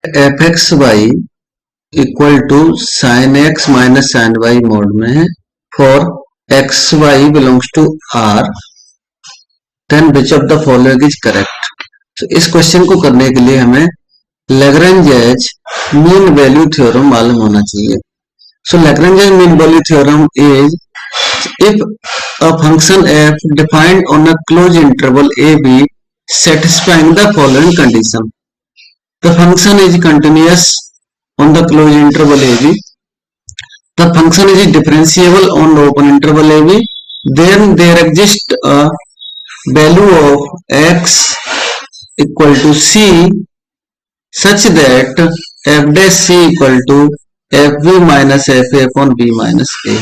F x y equal to sine x minus sine Y mod में है for x y belongs to R, then which of the following is correct. तो इस question को करने के लिए हमें लैग्रेंज मीन वैल्यू थ्योरम मालूम होना चाहिए। So Lagrange mean value theorem is if a function f defined on a closed interval a b satisfying the following condition: the function is continuous on the closed interval a b, the function is differentiable on the open interval a b, then there exists a value of x equal to c such that f dash c equal to fb minus fa upon b minus a।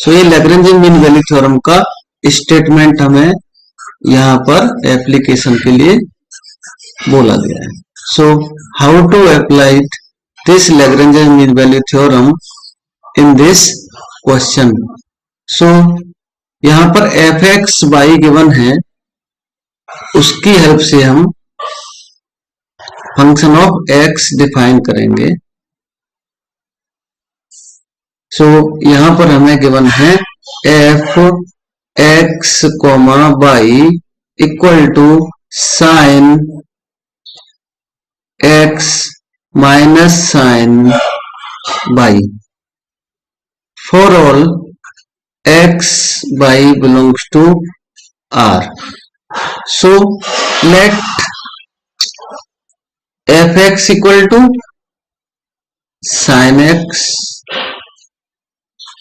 So ये Lagrange mean value theorem का statement हमें यहाँ पर application के लिए बोला गया है। So how to apply this Lagrange mean value theorem in this question. So यहाँ पर एफ एक्स वाई गिवन है, उसकी हेल्प से हम फंक्शन ऑफ एक्स डिफाइन करेंगे। सो यहाँ पर हमें गिवन है f x comma Y equal to sine x minus sine y for all x y belongs to R. So let f x equal to sine x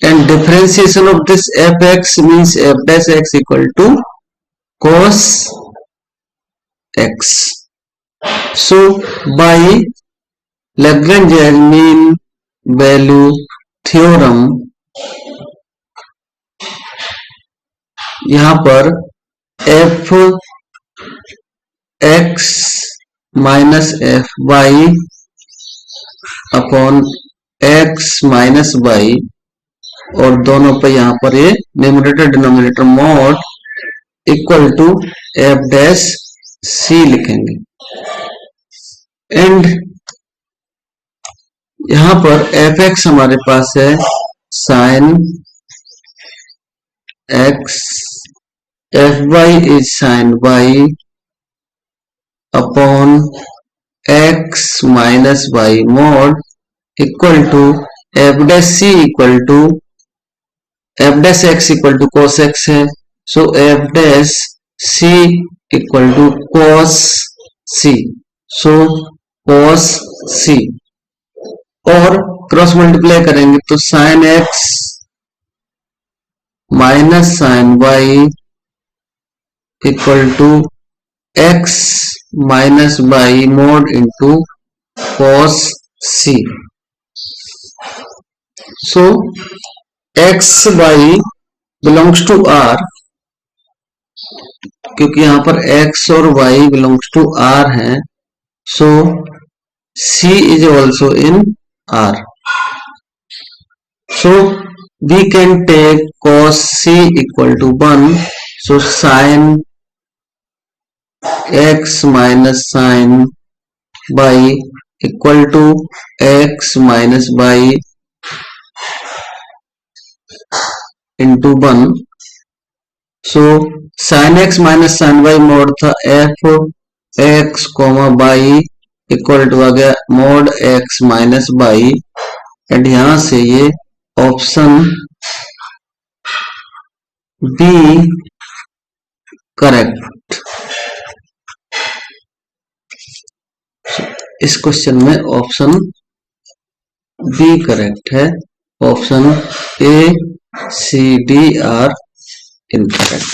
and differentiation of this fx means f dash x equal to cos x. So by Lagrange mean value theorem यहाँ पर f x minus F Y upon x minus Y और दोनों पे यहाँ पर ये numerator denominator mod equal to F dash C लिखेंगे। And यहाँ पर एफ एक्स हमारे पास है sine X, F Y is sine Y upon X minus Y mod equal to F dash C equal to F dash X equal to cos X है। So F dash C equal to cos C. So cos c और cross multiply करेंगे तो sine x minus sine Y equal to x minus y mod into cos C. So x y belongs to R, क्योंकि यहां पर x और Y belongs to R है, so C is also in R. So we can take cos c equal to 1, so sine x minus sine Y equal to x minus Y into 1। So sine x minus sine Y mod था F x comma Y equal to आ गया mod X minus Y. And यहां से ये option B correct. इस question में option B correct है, option A C D are incorrect.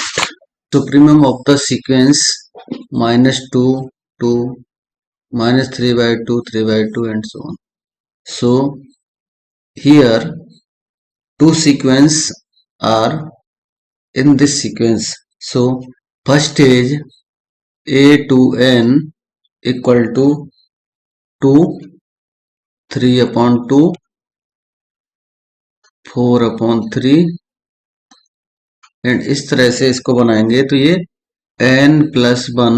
Supremum of the sequence -2 to -3/2 3/2 and so on. So here two sequences are in this sequence. So first is a to n equal to 2 3/2 4/3 and इस तरह से इसको बनाएंगे तो ये n+1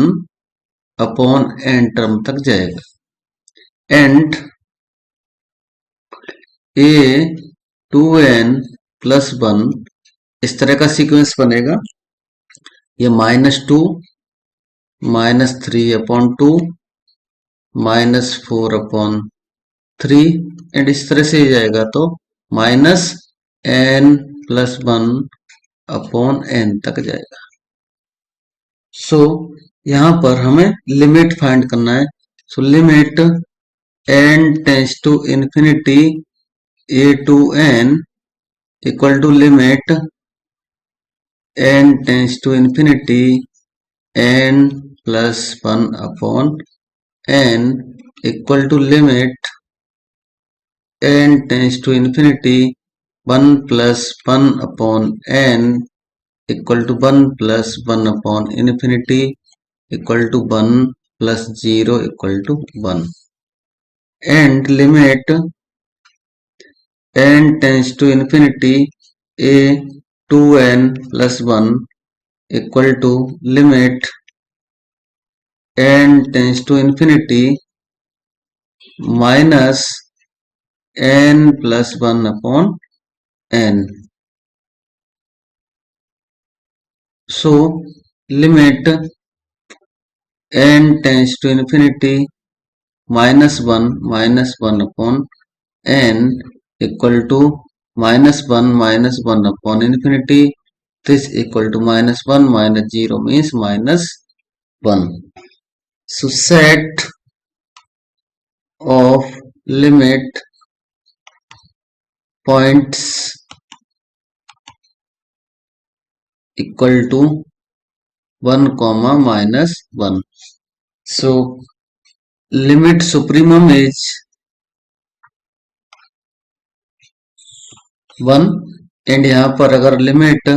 upon n term तक जाएगा। And a2n+1, इस तरह का सीक्वेंस बनेगा। ये -2, -3/2, -4/3 एंड इस तरह से ही जाएगा, तो -n+1/n तक जाएगा। सो यहाँ पर हमें लिमिट फाइंड करना है। So limit n tends to infinity a2n equal to limit n tends to infinity n+1/n equal to limit n tends to infinity 1+1/n equal to 1+1/infinity equal to 1 + 0 equal to 1 and limit n tends to infinity a2n+1 equal to limit n tends to infinity -n+1/n। So limit n tends to infinity -1/n equal to -1/1/infinity. This equal to -1 - 0 means -1. So set of limit points equal to 1, -1. So limit supremum is 1 and यहाँ पर अगर limit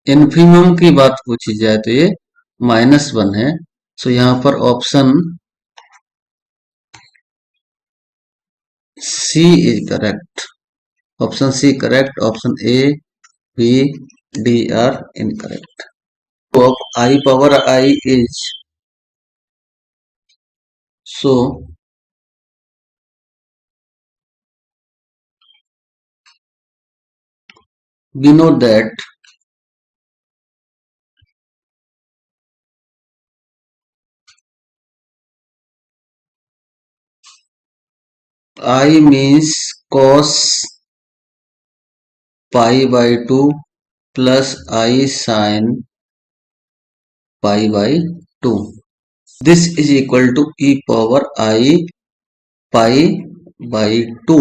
infimum की बात पूछी जाए तो ये -1 है। सो यहाँ पर option C is correct. Option C correct, option A B D are incorrect. Of I power I is so we know that I means cos pi/2 plus I sin pi/2. This is equal to e power I pi/2.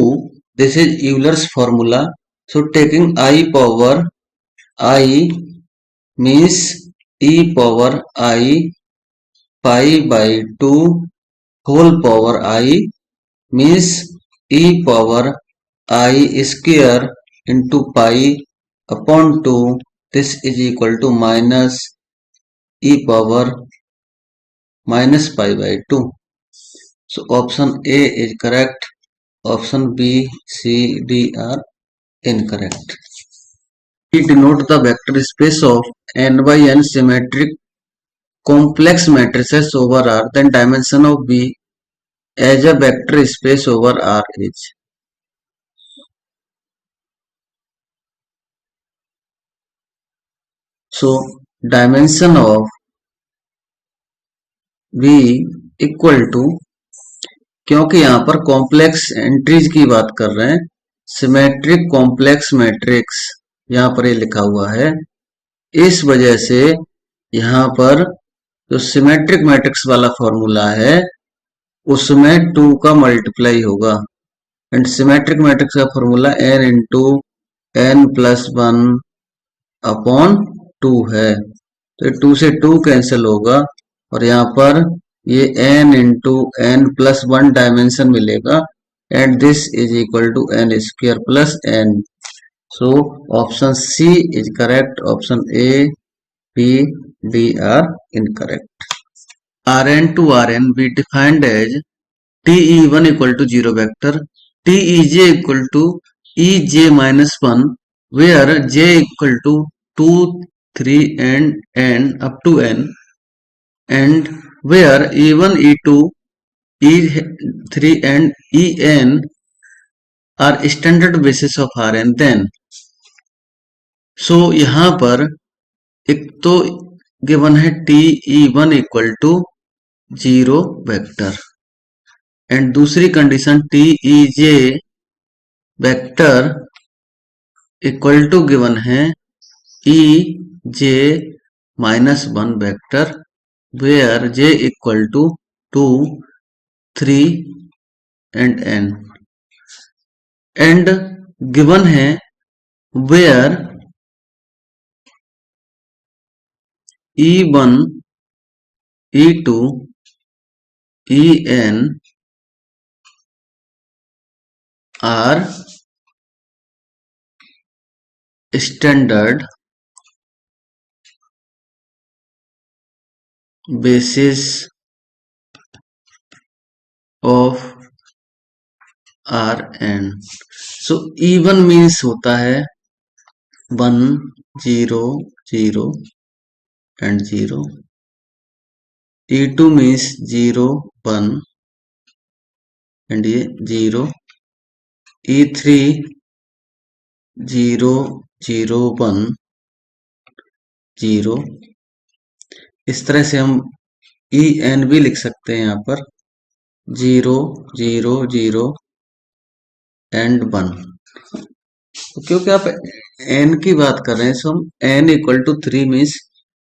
This is Euler's formula. So taking I power I means e power I pi/2 whole power I means e power I square into pi upon 2. This is equal to minus e power minus pi/2. So option A is correct. Option B, C, D are incorrect. We denote the vector space of n by n symmetric complex matrices over R. Then dimension of B as a vector space over R is. So dimension of V equal to, क्योंकि यहाँ पर complex entries की बात कर रहे हैं, symmetric complex matrix यहाँ पर ये लिखा हुआ है, इस वजह से यहाँ पर जो सिमेट्रिक मैट्रिक्स वाला फॉर्मूला है उसमें 2 का मल्टीप्लाई होगा एंड सिमेट्रिक मैट्रिक्स का फॉर्मूला n इंटू n+1/2 है, तो 2 से 2 कैंसिल होगा और यहाँ पर ये n इंटू n+1 डायमेंशन मिलेगा and this is equal to n² plus n. So option C is correct, option A B D are incorrect. Rn to Rn be defined as TE1 equal to 0 vector, TEJ equal to EJ minus 1, where J equal to 2, 3 and n up to n, and where E1, E2 E3 and En are standard basis of Rn, then so यहाँ पर एक तो given है TE1 equal to 0 vector and दूसरी condition TEJ vector equal to given है EJ -1 vector where J equal to 2, 3 and N and given है where E1, E2, En are standard basis of Rn. So E1 means होता है 1, 0, 0 and 0. E2 means 0, 1 and ये 0. E3 0, 0, 1, 0. इस तरह से हम En भी लिख सकते हैं यहाँ पर 0, 0, 0 एंड 1. तो क्योंकि आप n की बात कर रहे हैं सो हम n इक्वल टू 3 मीन्स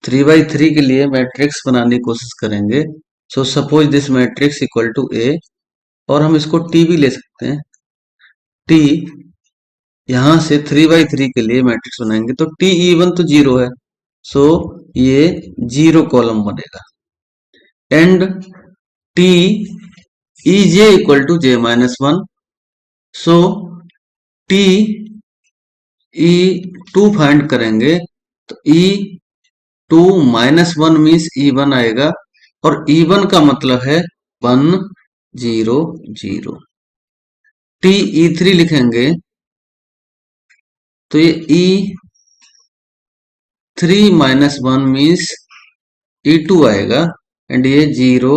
3/3 के लिए मैट्रिक्स बनाने की कोशिश करेंगे. So suppose this matrix equal to A और हम इसको T भी ले सकते हैं. T यहां से 3/3 के लिए मैट्रिक्स बनाएंगे तो TE1 तो 0 है. सो ये 0 कॉलम बनेगा and TEJ equal to J-1. So TE2 find करेंगे तो E2 -1 मीन्स E1 आएगा और E1 का मतलब है 1, 0, 0. TE3 लिखेंगे तो ये E3 -1 मीन्स E2 आएगा एंड ये 0,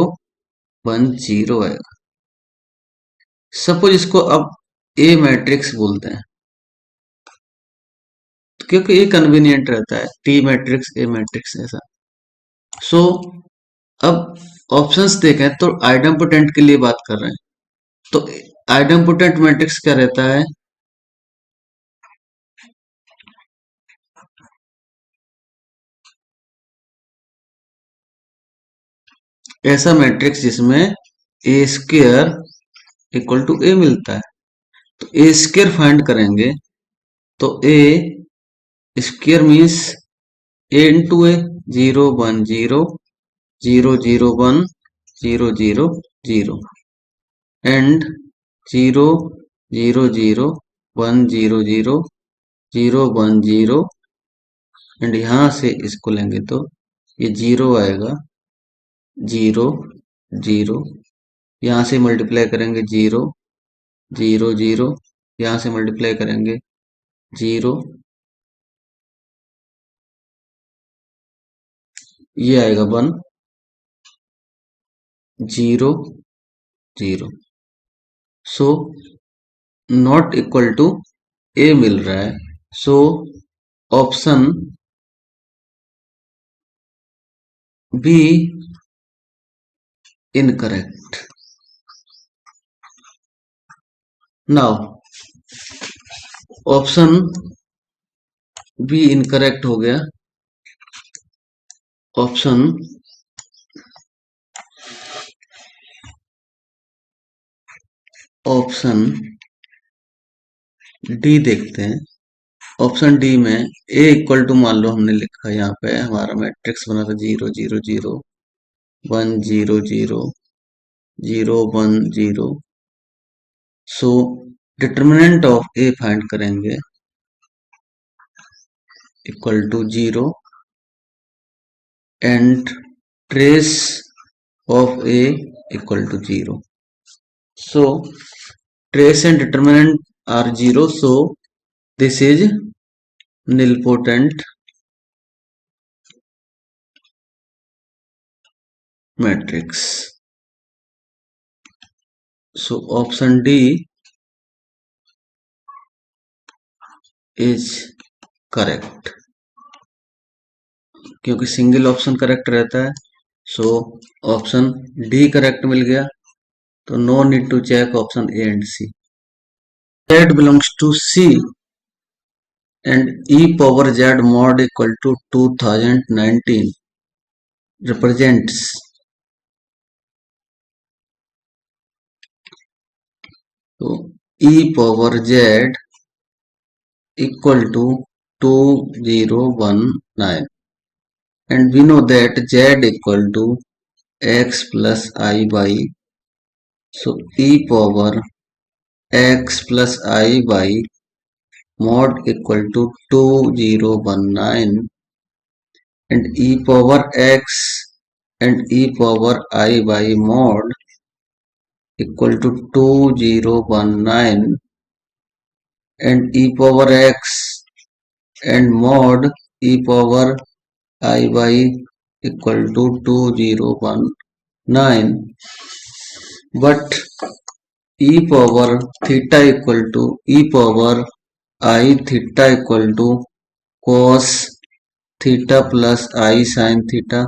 1, 0 आएगा. सपोज इसको अब A मैट्रिक्स बोलते हैं क्योंकि ये कन्वीनियंट रहता है T मैट्रिक्स A मैट्रिक्स ऐसा. सो अब ऑप्शंस देखें तो आइडेम्पोटेंट के लिए बात कर रहे हैं तो आइडेम्पोटेंट मैट्रिक्स क्या रहता है ऐसा मैट्रिक्स जिसमें A square equal to A मिलता है. तो ए स्क्वायर फाइंड करेंगे तो A square means A into A 0, 1, 0, 0, 0, 1, 0, 0, 0 and 0, 0, 0, 1, 0, 0, 0, 1, 0 and यहां से इसको लेंगे तो ये 0 आएगा 0, 0. यहां से मल्टीप्लाई करेंगे 0, 0, 0. यहां से मल्टीप्लाई करेंगे 0. ये आएगा 1, 0, 0. So not equal to A मिल रहा है. So option B incorrect. Now option B incorrect हो गया. ऑप्शन ऑप्शन डी देखते हैं. ऑप्शन डी में ए इक्वल टू मान लो हमने लिखा यहाँ पे हमारा मैट्रिक्स बना था 0, 0, 0, 1, 0, 0, 0, 1, 0. So determinant of A find करेंगे equal to 0 and trace of A equal to 0. So trace and determinant are 0, so this is nilpotent matrix. So option D is correct, क्योंकि सिंगल ऑप्शन करेक्ट रहता है। So option D correct मिल गया, तो no need to check option A and C. Z belongs to C and e power z mod equal to 2019 represents, so e power z equal to 2019, and we know that z equal to x plus I by, so e power x plus I by mod equal to 2019, and e power x and e power I by mod equal to 2019, and e power x and mod e power I by equal to 2019, but e power theta equal to e power I theta equal to cos theta plus I sin theta,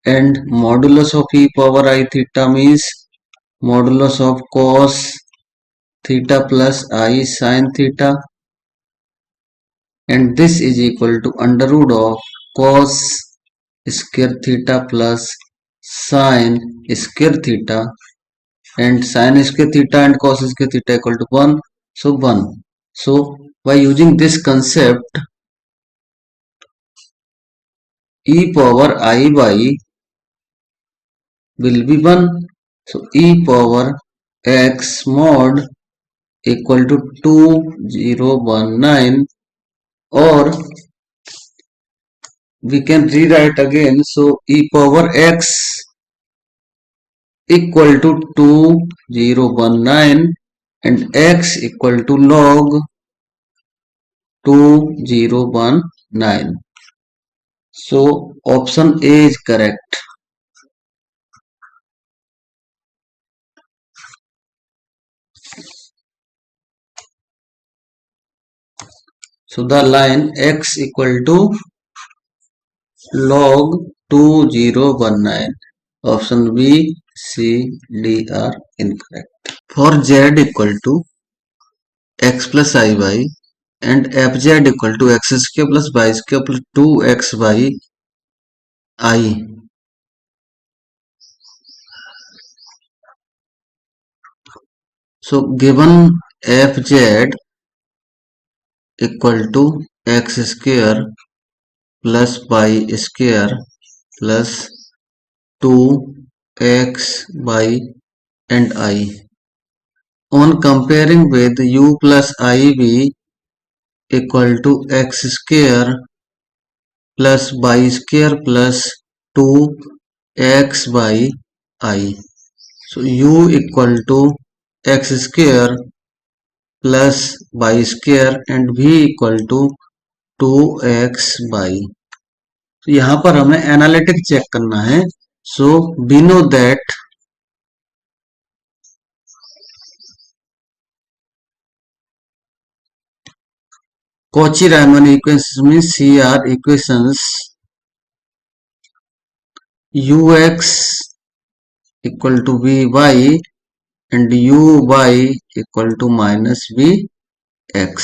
and modulus of e power I theta means modulus of cos theta plus I sin theta, and this is equal to under root of cos square theta plus sin square theta, and sin square theta and cos square theta equal to 1, so 1. So by using this concept, e power I by will be 1, so e power x mod equal to 2019, or we can rewrite again, so e power x equal to 2019 and x equal to log 2019. So option A is correct. So the line x equal to log 2019. Option B, C, D are incorrect. For z equal to x plus I y and fz equal to x square plus y square plus 2xy I. So given fz equal to x square plus y square plus 2xy and I, on comparing with u plus iv equal to x square plus y square plus 2xy I. So u equal to x square plus y square and v equal to 2xy. तो यहाँ पर हमें analytic check करना है। So we know that Cauchy-Riemann equations means CR equations ux equal to vy and uy equal to minus vx.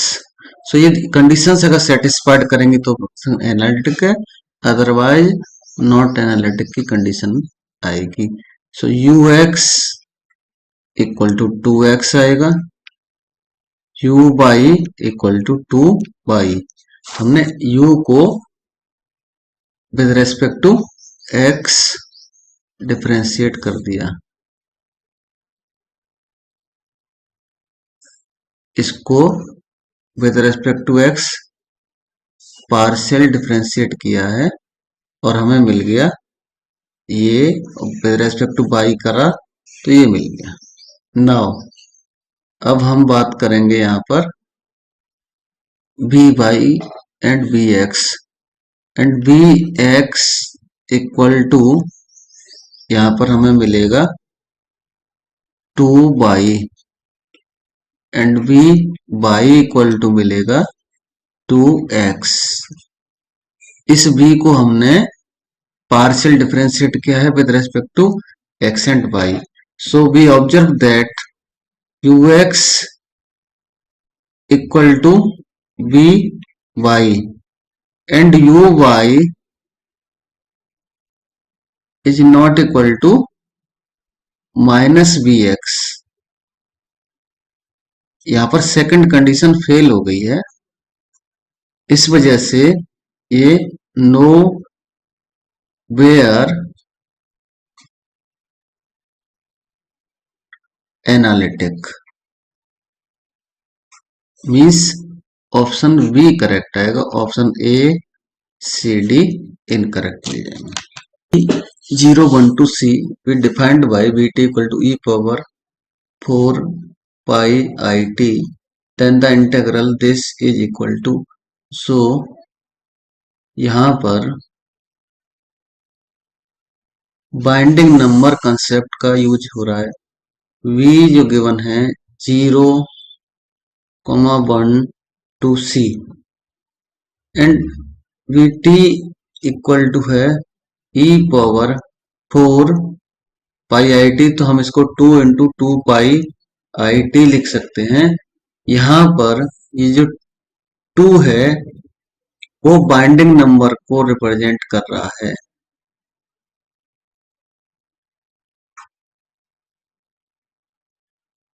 सो ये conditions अगर satisfied करेंगे तो एनालिटिक है, अदरवाइज नॉट एनालिटिक की कंडीशन आएगी। सो ux इक्वल टू 2x आएगा, uy इक्वल टू 2y। हमने u को with respect to x differentiate कर दिया, इसको with respect to x partial differentiate किया है और हमें मिल गया ये, विद रेस्पेक्ट टू y करा तो ये मिल गया। नाउ अब हम बात करेंगे यहाँ पर vy and vx, and vx equal to यहाँ पर हमें मिलेगा 2y and v y equal to मिलेगा 2x। इस v को हमने पार्शियल डिफरेंशिएट किया है with respect to x and y। So we observe that ux equal to vy and uy is not equal to minus vx। यहां पर second condition fail हो गई है, इस वजह से ये nowhere analytic means option B correct आएगा, option A C D incorrect मिल जाएंगे। 0 1 to c we defined by vt equal to e power 4 pi it, then the integral this is equal to, so यहां पर binding number concept का use हो रहा है। v जो गिवन है 0 1 to c and vt equal to है e power 4 pi i t, तो हम इसको 2 इंटू 2 पाई आई टी लिख सकते हैं। यहां पर ये जो 2 है वो बाइंडिंग नंबर को रिप्रेजेंट कर रहा है।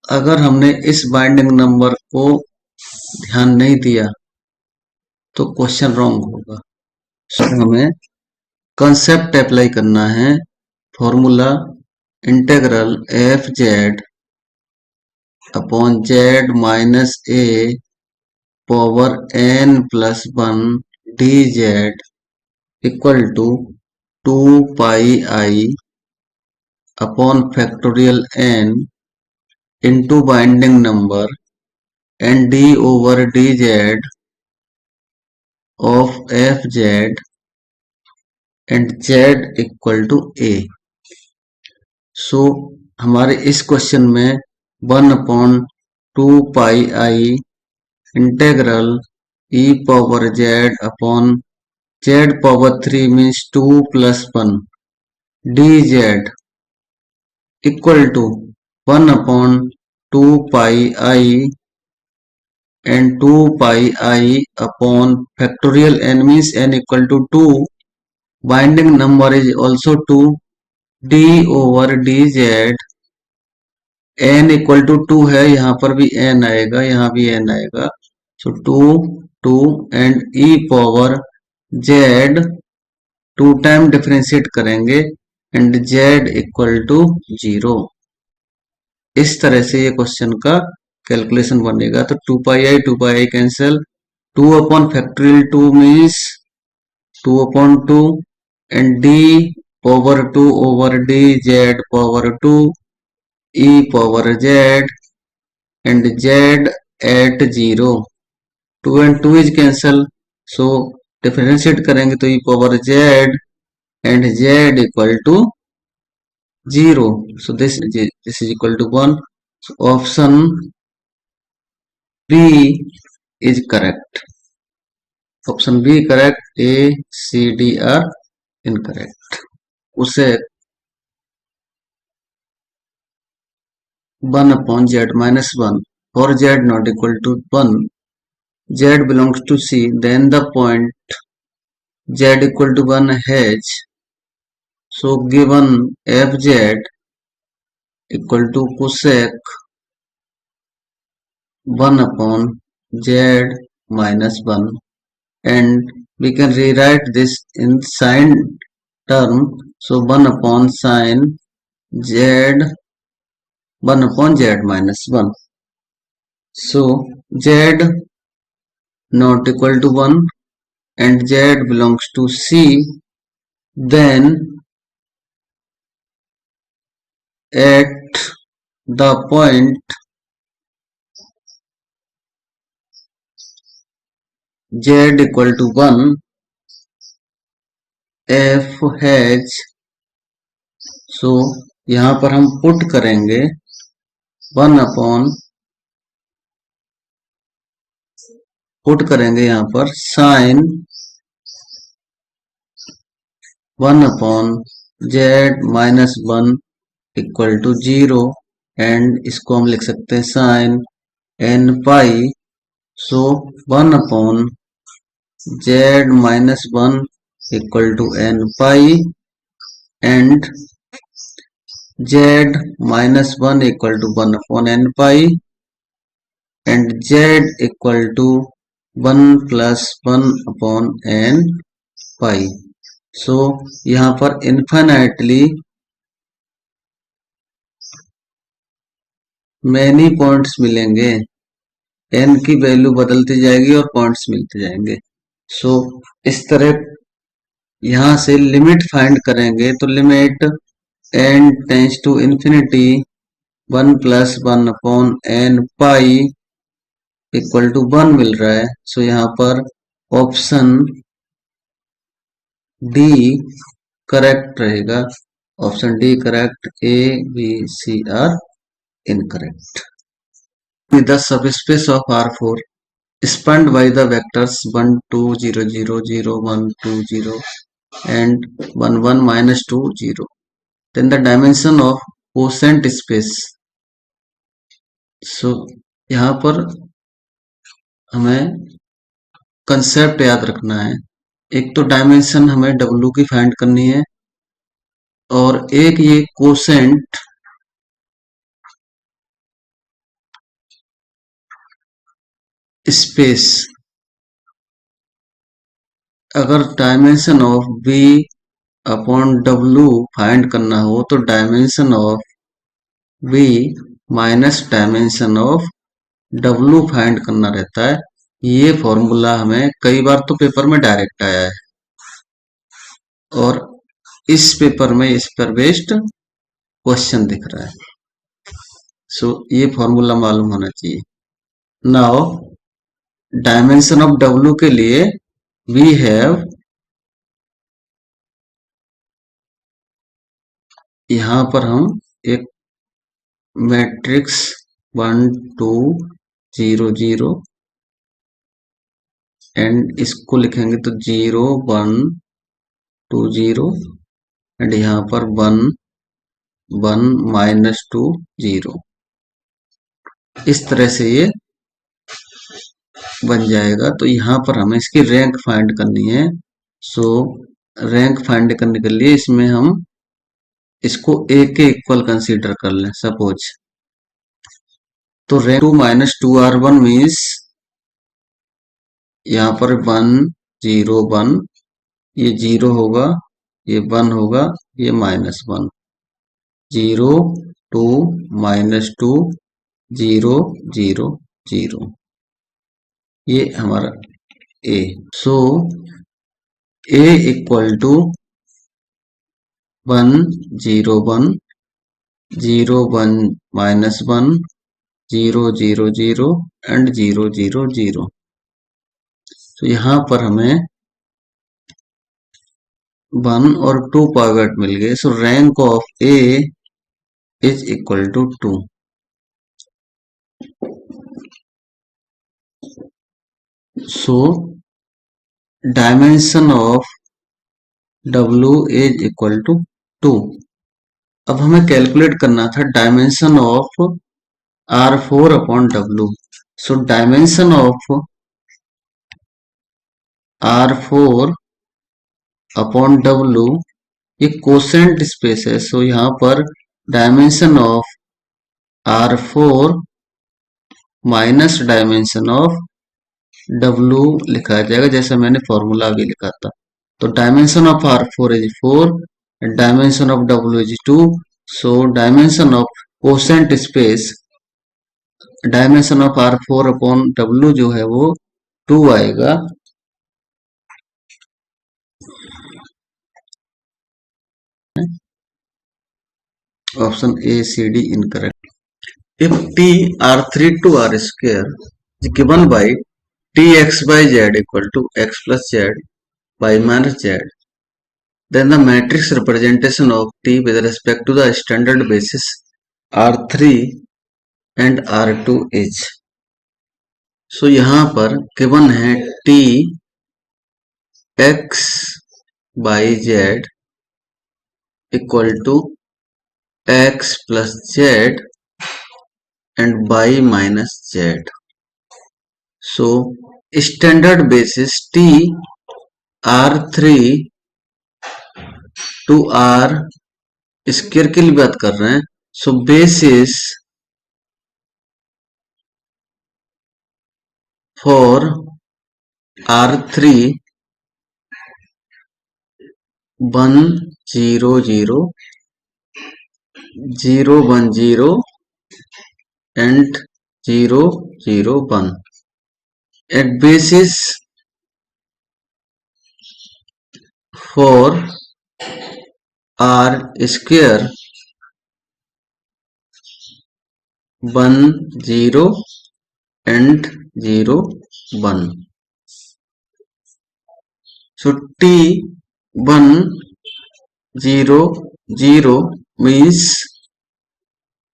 अगर हमने इस बाइंडिंग नंबर को ध्यान नहीं दिया तो क्वेश्चन रॉन्ग होगा। सो हमें कंसेप्ट अप्लाई करना है, formula integral F Z upon Z minus A power n plus 1 D Z equal to 2 pi I upon factorial n into winding number and D over D Z of F Z and Z equal to A. So हमारे इस question में 1 upon 2 pi I integral e power Z upon Z power 3 means 2 plus 1 D Z equal to 1 upon 2 pi I and 2 pi I upon factorial n means n equal to 2, binding number is also 2, d over dz n equal to 2 है, यहाँ पर भी n आएगा, यहाँ भी n आएगा, so 2 2 and e power z 2 time differentiate करेंगे and z equal to 0। इस तरह से ये क्वेश्चन का कैलकुलेशन बनेगा। तो 2 pi I cancel, 2 upon factorial 2 means 2 upon 2 and D power 2 over D Z power 2 E power Z and Z at 0, 2 and 2 is cancel, so differentiate करेंगे तो E power Z and Z equal to 0, so this is equal to 1, so option B is correct, option B correct, A C D are incorrect। उसे 1 upon z minus 1 for z not equal to 1, z belongs to C, then the point z equal to 1 has, so given fz equal to cosec 1 upon z minus 1 and we can rewrite this in sine term, so 1 upon sine z 1 upon z minus 1, so z not equal to 1 and z belongs to C, then at the point z equal to 1 f has, so यहाँ पर हम put करेंगे 1 upon put करेंगे यहाँ पर sign 1/z-1 equal to 0 and इसको हम लिख सकते हैं sine n pi. So 1/z-1 equal to n pi and z-1 equal to 1/n pi and z equal to 1 plus 1/n pi. So यहाँ पर इन्फिनाइटली मैनी पॉइंट्स मिलेंगे, n की value बदलती जाएगी और पॉइंट्स मिलते जाएंगे। सो इस तरह यहाँ से लिमिट फाइंड करेंगे तो limit n tends to infinity 1 plus 1/n pi equal to 1 मिल रहा है। सो यहाँ पर ऑप्शन डी करेक्ट रहेगा। Option D correct, A B C are incorrect. The subspace of R4 spanned by the vectors 1 2 0 0 0 1 2 0 and 1 1 minus 2 0. Then the dimension of quotient space. So यहाँ पर हमें concept याद रखना है। एक तो डायमेंशन हमें W की फाइंड करनी है और एक ये कोसेंट स्पेस। अगर dimension of V upon W find करना हो तो dimension of V minus dimension of W find करना रहता है। ये फॉर्मूला हमें कई बार तो पेपर में डायरेक्ट आया है और इस पेपर में इस पर बेस्ड क्वेश्चन दिख रहा है। सो ये फॉर्मूला मालूम होना चाहिए। नाउ डायमेंशन ऑफ W के लिए वी हैव, यहां पर हम एक मैट्रिक्स 1 2 0 0 एंड इसको लिखेंगे तो 0 1 2 0 एंड यहाँ पर 1 1 माइनस 2 0। इस तरह से ये बन जाएगा। तो यहाँ पर हमें इसकी रैंक फाइंड करनी है। सो रैंक फाइंड करने के लिए इसमें हम इसको ए के इक्वल कंसीडर कर लें सपोज। तो रैंक 2 माइनस 2R1 मीन्स यहाँ पर 1 0 1, ये 0 होगा, ये 1 होगा, ये -1, 0 2 -2 0 0 0, ये हमारा ए। सो ए इक्वल टू 1 0 1 0 1 -1 0 0 0 एंड 0 0 0। तो यहाँ पर हमें 1 और 2 पावर्ट मिल गए। So rank of A is equal to 2। So dimension of W is equal to 2। अब हमें कैलकुलेट करना था dimension of R4 upon W। So dimension of R4 upon W ये कोसेंट स्पेस है। सो यहाँ पर dimension of R4 minus dimension of W लिखा जाएगा, जैसा मैंने फॉर्मूला भी लिखा था। तो dimension of R4 is 4 and dimension of W is 2। So dimension of quotient space, dimension of R4 upon W जो है वो 2 आएगा। Option A C D incorrect. If T R3 to R square is given by Tx by Z equal to x plus Z by minus Z, then the matrix representation of T with respect to the standard basis R3 and R2 is. So यहाँ पर given है T x by z equal to x plus z and y minus z. So standard basis T R3 to R square की बात कर रहे हैं. सो basis for R3 100 010 and 001 at basis for R square 10 and 01. So T100 means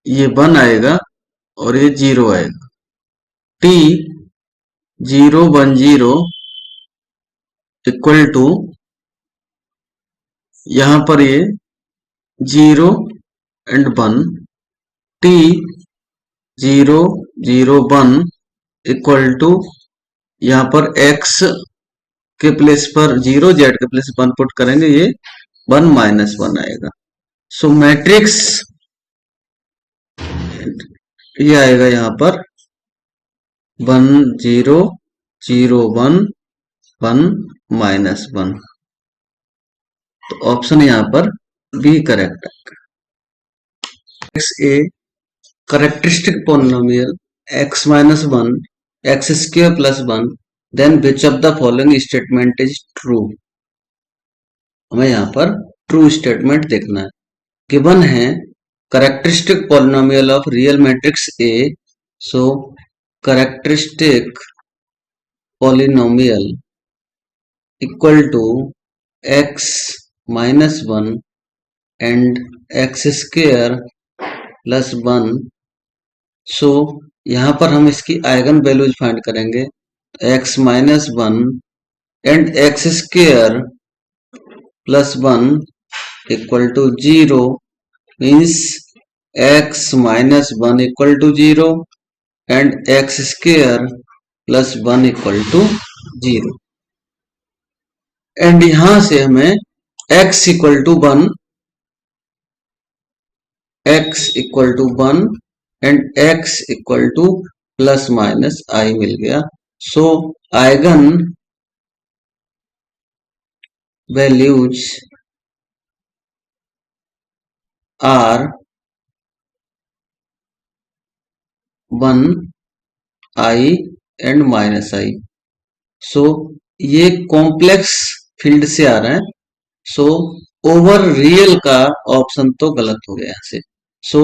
ये 1 आएगा और ये 0 आएगा. T010 इक्वल टू यहां पर ये 0 एंड 1. T001 इक्वल टू यहां पर x के प्लेस पर 0, z के प्लेस 1 पुट करेंगे, ये 1 माइनस 1 आएगा. सो मैट्रिक्स ये आएगा यहां पर 1 0 0 1 1 माइनस 1. तो ऑप्शन यहां पर बी करेक्ट है. X A characteristic polynomial x minus 1 x square plus 1, then which of the following statement is true. हमें यहाँ पर ट्रू स्टेटमेंट देखना है. गिवन है characteristic polynomial of real matrix A. So characteristic polynomial equal to x minus 1 and x square plus 1. So यहां पर हम इसकी आइगन वैल्यूज फाइंड करेंगे. x minus 1 and x square plus 1 equal to 0 means x minus 1 equal to 0 and x square plus 1 equal to 0. And यहां से हमें x equal to 1 and x equal to plus minus I मिल गया. So eigenvalues are 1 I and minus I. So ये complex field से आ रहा है. सो ओवर रियल का ऑप्शन तो गलत हो गया यहां से. सो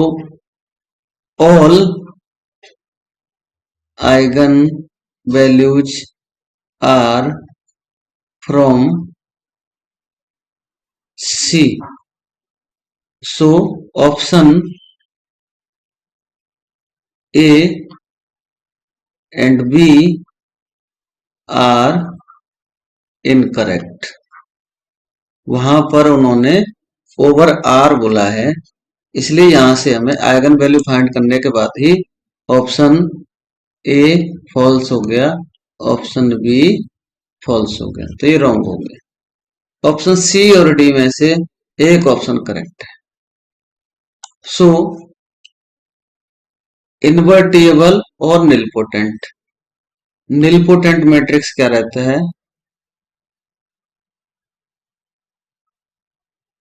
all eigen values are from C. So option A and B are incorrect. वहां पर उन्होंने ओवर आर बोला है, इसलिए यहां से हमें आइगन वैल्यू फाइंड करने के बाद ही ऑप्शन ए फॉल्स हो गया, ऑप्शन बी फॉल्स हो गया. तो ये रॉन्ग हो गया. ऑप्शन सी और डी में से एक ऑप्शन करेक्ट है. सो इनवर्टिबल और निलपोटेंट. निलपोटेंट मैट्रिक्स क्या रहता है?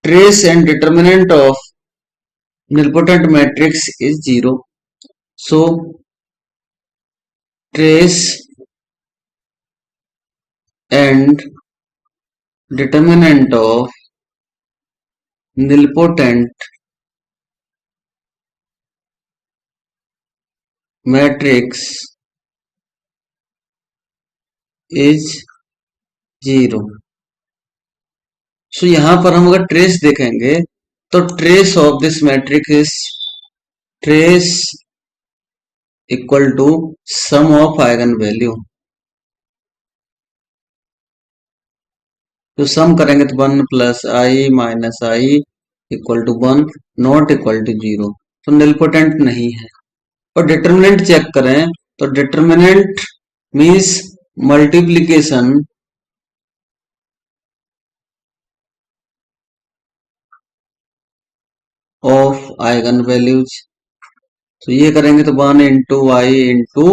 Trace and determinant of nilpotent matrix is 0. So trace and determinant of nilpotent matrix is 0. So यहां पर हम अगर ट्रेस देखेंगे तो trace of this matrix is trace equal to sum of eigen value. तो सम करेंगे तो 1 plus I minus i equal to 1, not equal to 0, तो निलपोटेंट नहीं है। और डिटर्मिनेंट चेक करें तो determinant means multiplication of eigen values. तो ये करेंगे तो 1 into i into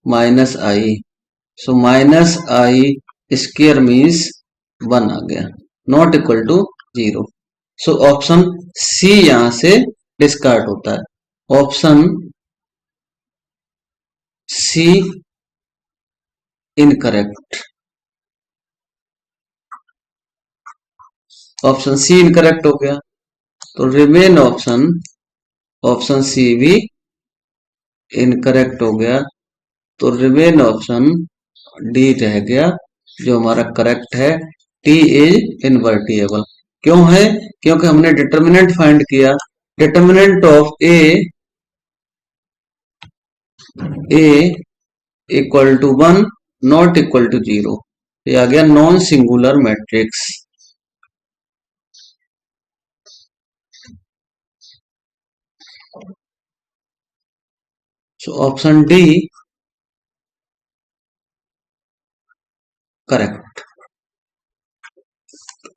minus I, so minus i square means 1 आ गया, not equal to 0। So option C यहां से डिस्कार्ड होता है। Option C incorrect. Option C incorrect हो गया, तो रिमेन ऑप्शन ऑप्शन सी भी इनकरेक्ट हो गया, तो रिमेन ऑप्शन डी रह गया जो हमारा करेक्ट है। T is invertible. क्यों है? क्योंकि हमने डिटर्मिनेंट फाइंड किया, determinant of A equal to 1 not equal to 0, ये आ गया non singular matrix. So option D correct.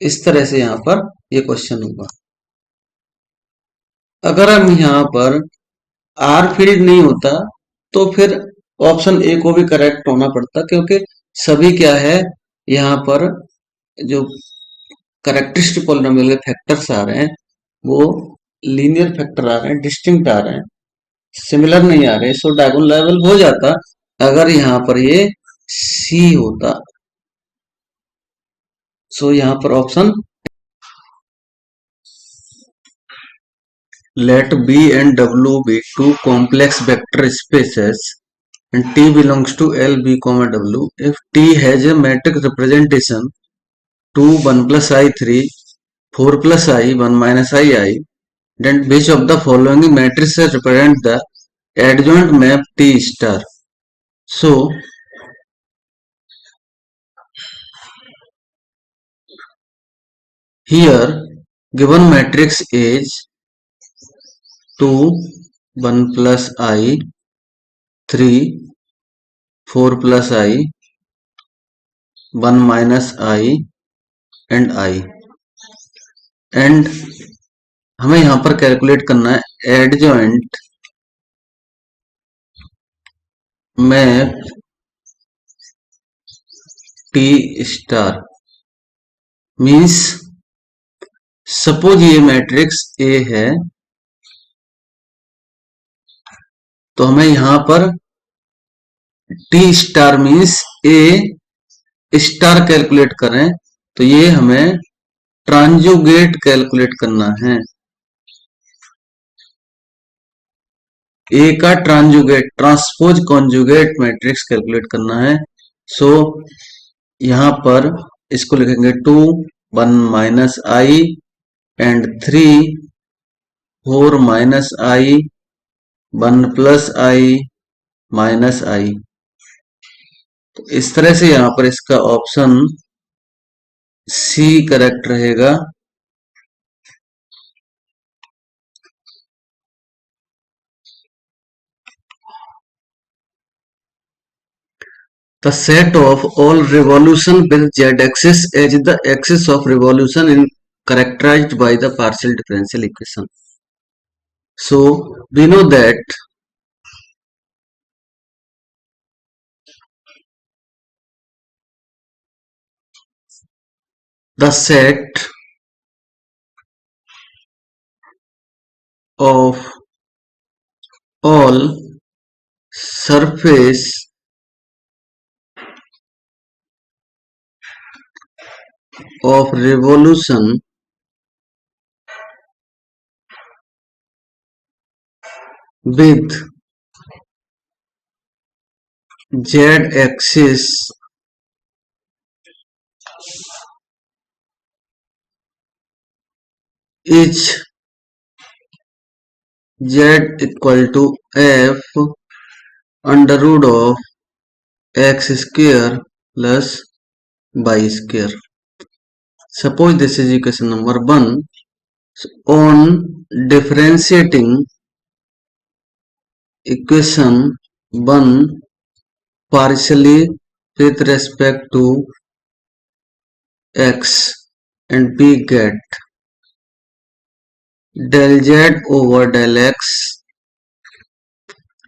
इस तरह से यहां पर ये क्वेश्चन होगा। अगर हम यहां पर आर फील्ड नहीं होता तो फिर ऑप्शन ए को भी करेक्ट होना पड़ता, क्योंकि सभी क्या है यहाँ पर जो करेक्टरिस्टिक पॉलिनोमियल के फैक्टर्स आ रहे हैं वो लीनियर फैक्टर आ रहे हैं, डिस्टिंक्ट आ रहे हैं, सिमिलर नहीं आ रहे, सो डायगोनलाइजेबल हो जाता अगर यहाँ पर ये सी होता। सो यहाँ पर option let B and W be two complex vector spaces and T belongs to L, B, W. If T has a matrix representation 2, 1 plus I, 3, 4 plus I, 1 minus I, then which of the following matrices represent the adjoint map T star? So, here given matrix is 2, 1 plus I, 3, 4 plus I, 1 minus I and I, and हमें यहां पर calculate करना है adjoint map T star. Means suppose ये matrix A है तो हमें यहां पर टी स्टार मीन्स ए स्टार कैलकुलेट करें तो ये हमें ट्रांजुगेट कैलकुलेट करना है, ए का ट्रांजुगेट ट्रांसपोज कॉन्जुगेट मैट्रिक्स कैलकुलेट करना है। सो यहां पर इसको लिखेंगे 2, 1 minus I and 3, 4 minus I, 1 plus I minus I. तो इस तरह से यहां पर इसका ऑप्शन सी करेक्ट रहेगा। The set of all revolution with z-axis as the axis of revolution is characterized by the partial differential equation. So we know that the set of all surface of revolution with z-axis is z equal to f under root of x square plus y square. Suppose this is equation number 1. So on differentiating equation 1 partially with respect to x, and we get del z over del x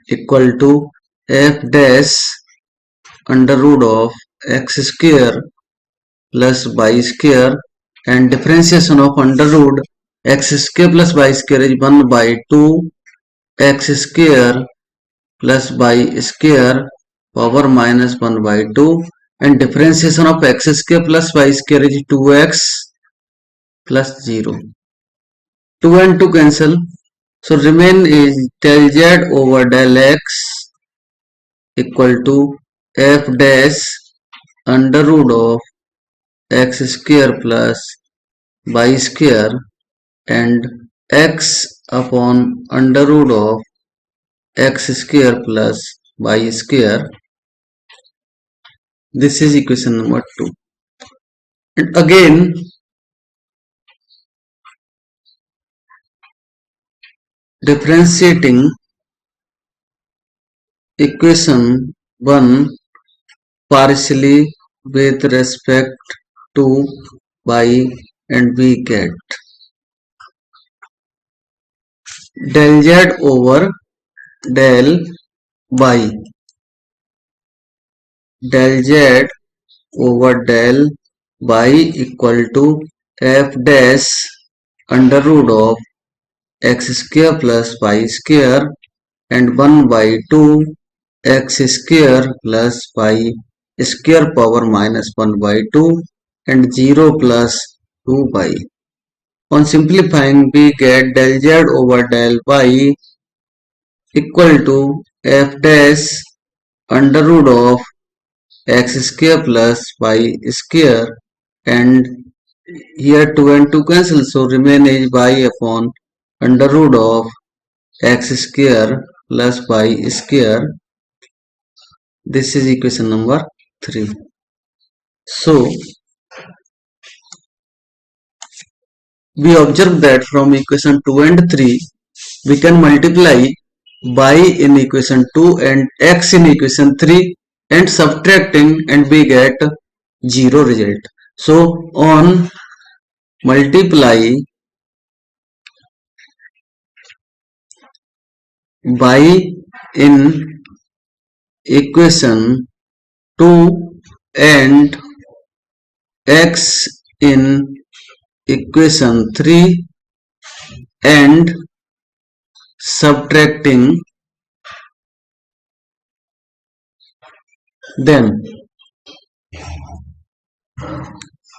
equal to f dash under root of x square plus y square, and differentiation of under root x square plus y square is 1 by 2 x square plus y square power minus 1 by 2, and differentiation of x square plus y square is 2x plus 0. 2 and 2 cancel, so remain is del z over del x equal to f dash under root of x square plus y square and x upon under root of x square plus y square. This is equation number 2. And again differentiating equation 1 partially with respect to y, and we get del z over del y, del z over del y equal to f dash under root of x square plus y square and 1 by 2 x square plus y square power minus 1 by 2 and 0 plus 2y. On simplifying, we get del z over del y equal to f dash under root of x square plus y square, and here 2 and 2 cancel, so remain is y upon under root of x square plus y square. This is equation number 3. So we observe that from equation 2 and 3 we can multiply y in equation 2 and x in equation 3 and subtracting, and we get 0 result. So on multiply y in equation 2 and x in equation 3 and subtracting them,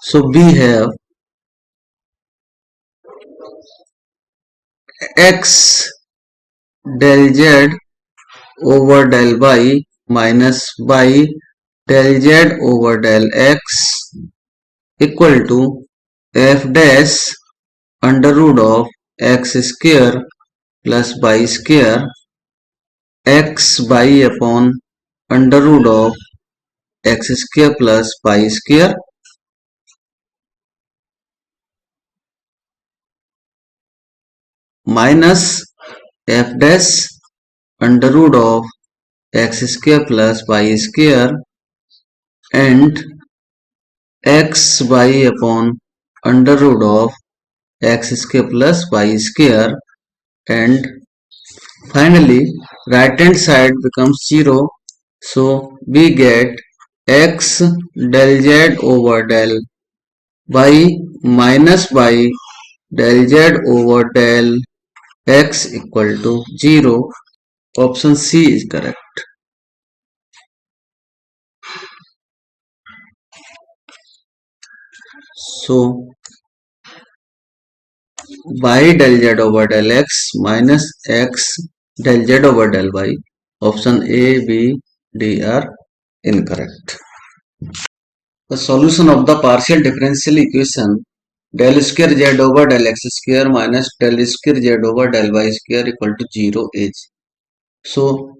so we have x del z over del y minus y del z over del x equal to f dash under root of x square plus y square x y upon under root of x square plus y square minus f dash under root of x square plus y square and x y upon under root of x square plus y square, and finally right hand side becomes 0, so we get x del z over del y minus y del z over del x equal to 0. Option C is correct. So y del z over del x minus x del z over del y, option A, B, D are incorrect. The solution of the partial differential equation del square z over del x square minus del square z over del y square equal to 0 is. So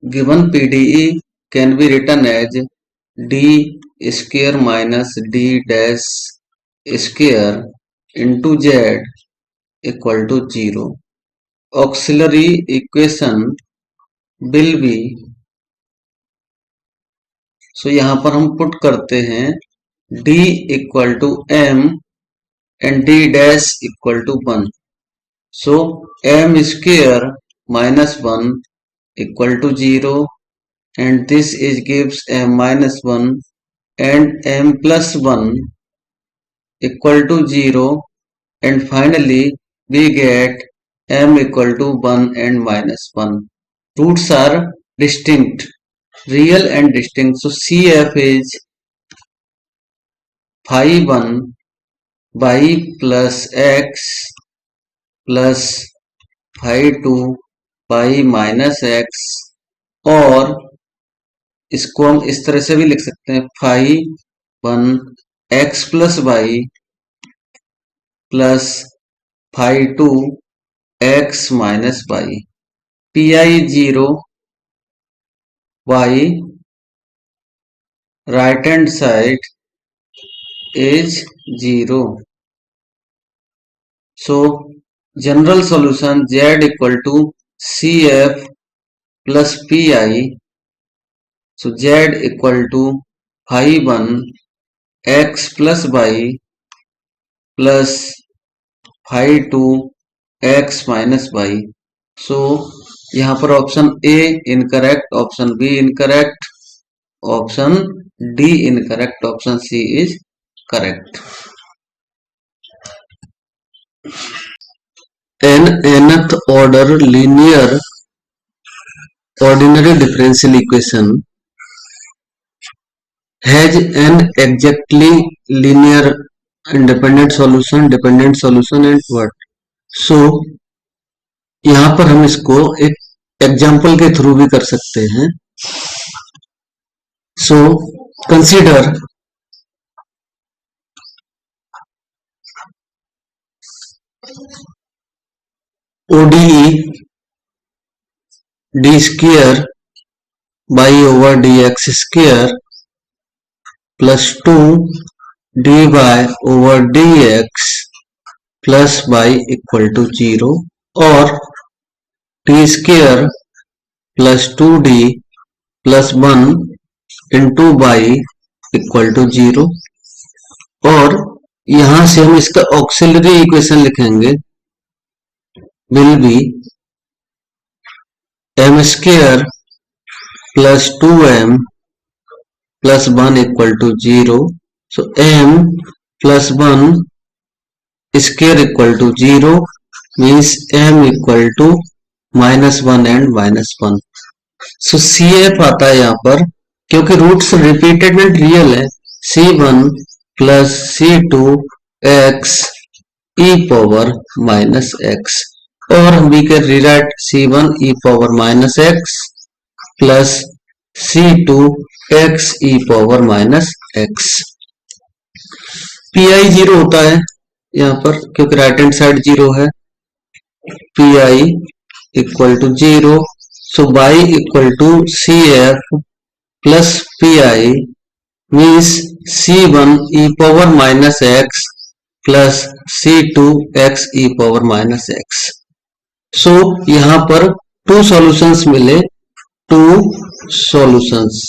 given PDE can be written as d square minus d dash square into z equal to 0. Auxiliary equation will be, so यहाँ पर हम put करते हैं d equal to m and d dash equal to 1. So m square minus 1 equal to 0, and this is gives m minus 1 and m plus 1 equal to 0, and finally we get m equal to 1 and minus 1. Roots are distinct, real and distinct. So CF is phi 1 by plus x plus phi 2 by minus x, और इसको हम इस तरह से भी लिख सकते हैं phi 1 x plus y plus phi 2 x minus y. pi 0 y right hand side is 0. So general solution z equal to cf plus pi. So z equal to phi 1 x plus y plus phi 2 x minus y. So यहाँ पर option A incorrect, option B incorrect, option D incorrect, option C is correct. An nth order linear ordinary differential equation has an exactly linear independent solution, dependent solution and what. So यहाँ पर हम इसको एक example के through भी कर सकते हैं. So consider ODE d square by over dx square plus 2 dy over dx plus y equal to 0, और t square plus 2d plus 1 into y equal to 0. और यहां से हम इसका ऑक्सिलरी इक्वेशन लिखेंगे will be m square plus 2m plus 1 equal to 0. So m plus 1 square equal to 0 means m equal to minus 1 and minus 1. So CF आता है यहाँ पर, क्योंकि रूट्स रिपीटेड एंड रियल है. C1 plus C2 x e power minus x, और we can rewrite C1 e power minus x plus C2 x e power minus x. pi 0 होता है यहाँ पर, क्योंकि राइट हैंड साइड 0 है. pi equal to 0. So y equal to CF plus pi means C1 e power minus x plus C2 x e power minus x. So यहाँ पर 2 solutions मिले, 2 solutions.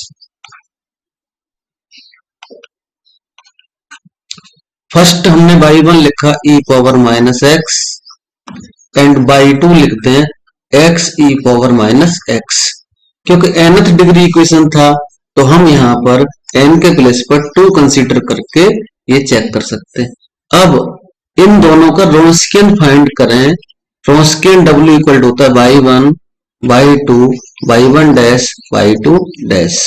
First हमने y1 लिखा e power minus x and y2 लिखते हैं x e power minus x, क्योंकि nth degree equation था तो हम यहाँ पर n के प्लेस पर 2 कंसीडर करके ये चेक कर सकते हैं. अब इन दोनों का रोंस्कियन फाइंड करें. रोंस्कियन W इक्वल होता है y1 y2 y1 dash y2 dash.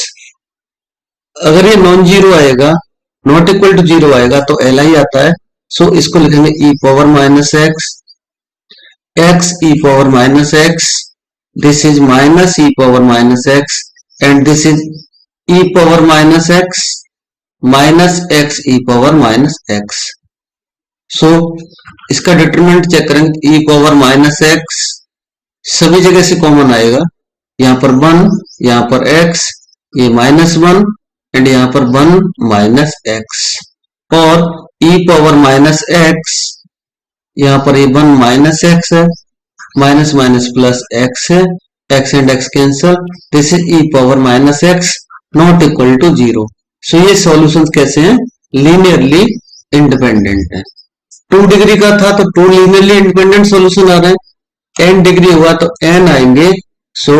अगर ये नॉन जीरो आएगा, नॉट इक्वल टू 0 आएगा तो Li आता है. सो इसको लिखेंगे e power minus x e power minus x, this is minus e power minus x, and this is e power minus x minus x e power minus x. So इसका determinant check करेंगे. e power minus x सभी जगह से common आएगा, यहाँ पर 1, यहाँ पर x, ये -1 एंड यहाँ पर 1 माइनस एक्स, और e पावर माइनस एक्स, यहाँ पर ये 1 माइनस एक्स है, माइनस माइनस प्लस एक्स है, x and x cancel, this is e power minus x not equal to 0। So ये सॉल्यूशंस कैसे हैं? लीनियरली इंडिपेंडेंट है। 2 डिग्री का था तो 2 लीनियरली इंडिपेंडेंट सॉल्यूशन आ रहे हैं, n डिग्री हुआ तो n आएंगे। So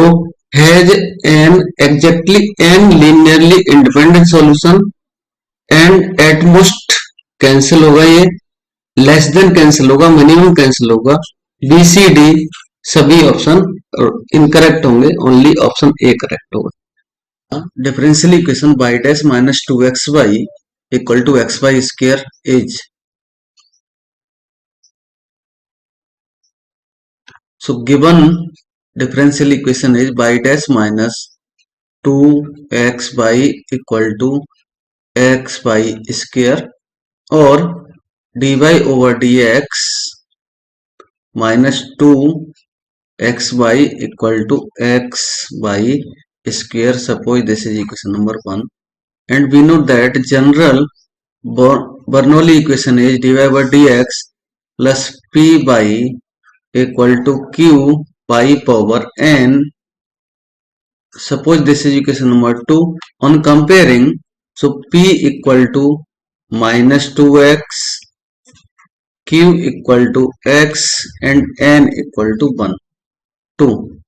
has n exactly n linearly independent solution, and at most cancel होगा, ये लेस देन कैंसिल होगा, मिनिमम कैंसिल होगा, बी सी डी सभी ऑप्शन इनकरेक्ट होंगे, ओनली ऑप्शन ए करेक्ट होगा। Differential equation y dash minus 2xy equal to xy square is, so given differential equation is y dash minus 2xy equal to xy square और dy over dx minus 2xy equal to xy square. Suppose this is equation number 1, and we know that general Bernoulli equation is dy by dx plus p by equal to q by power n. Suppose this is equation number 2. On comparing, so p equal to minus 2x, q equal to x and n equal to 1, 2.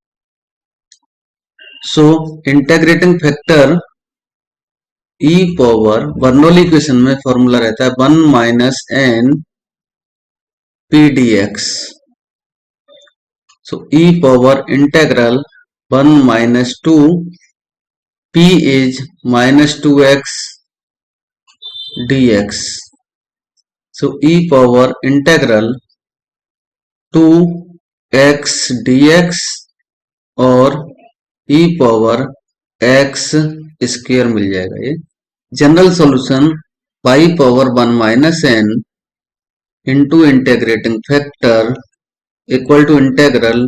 So integrating factor e power Bernoulli equation में formula रहता है 1 minus n p dx. So e power integral 1 minus 2, p is minus 2x dx. So e power integral 2x dx और e power x square मिल जाएगा। ये general solution y power 1 minus n into integrating factor equal to integral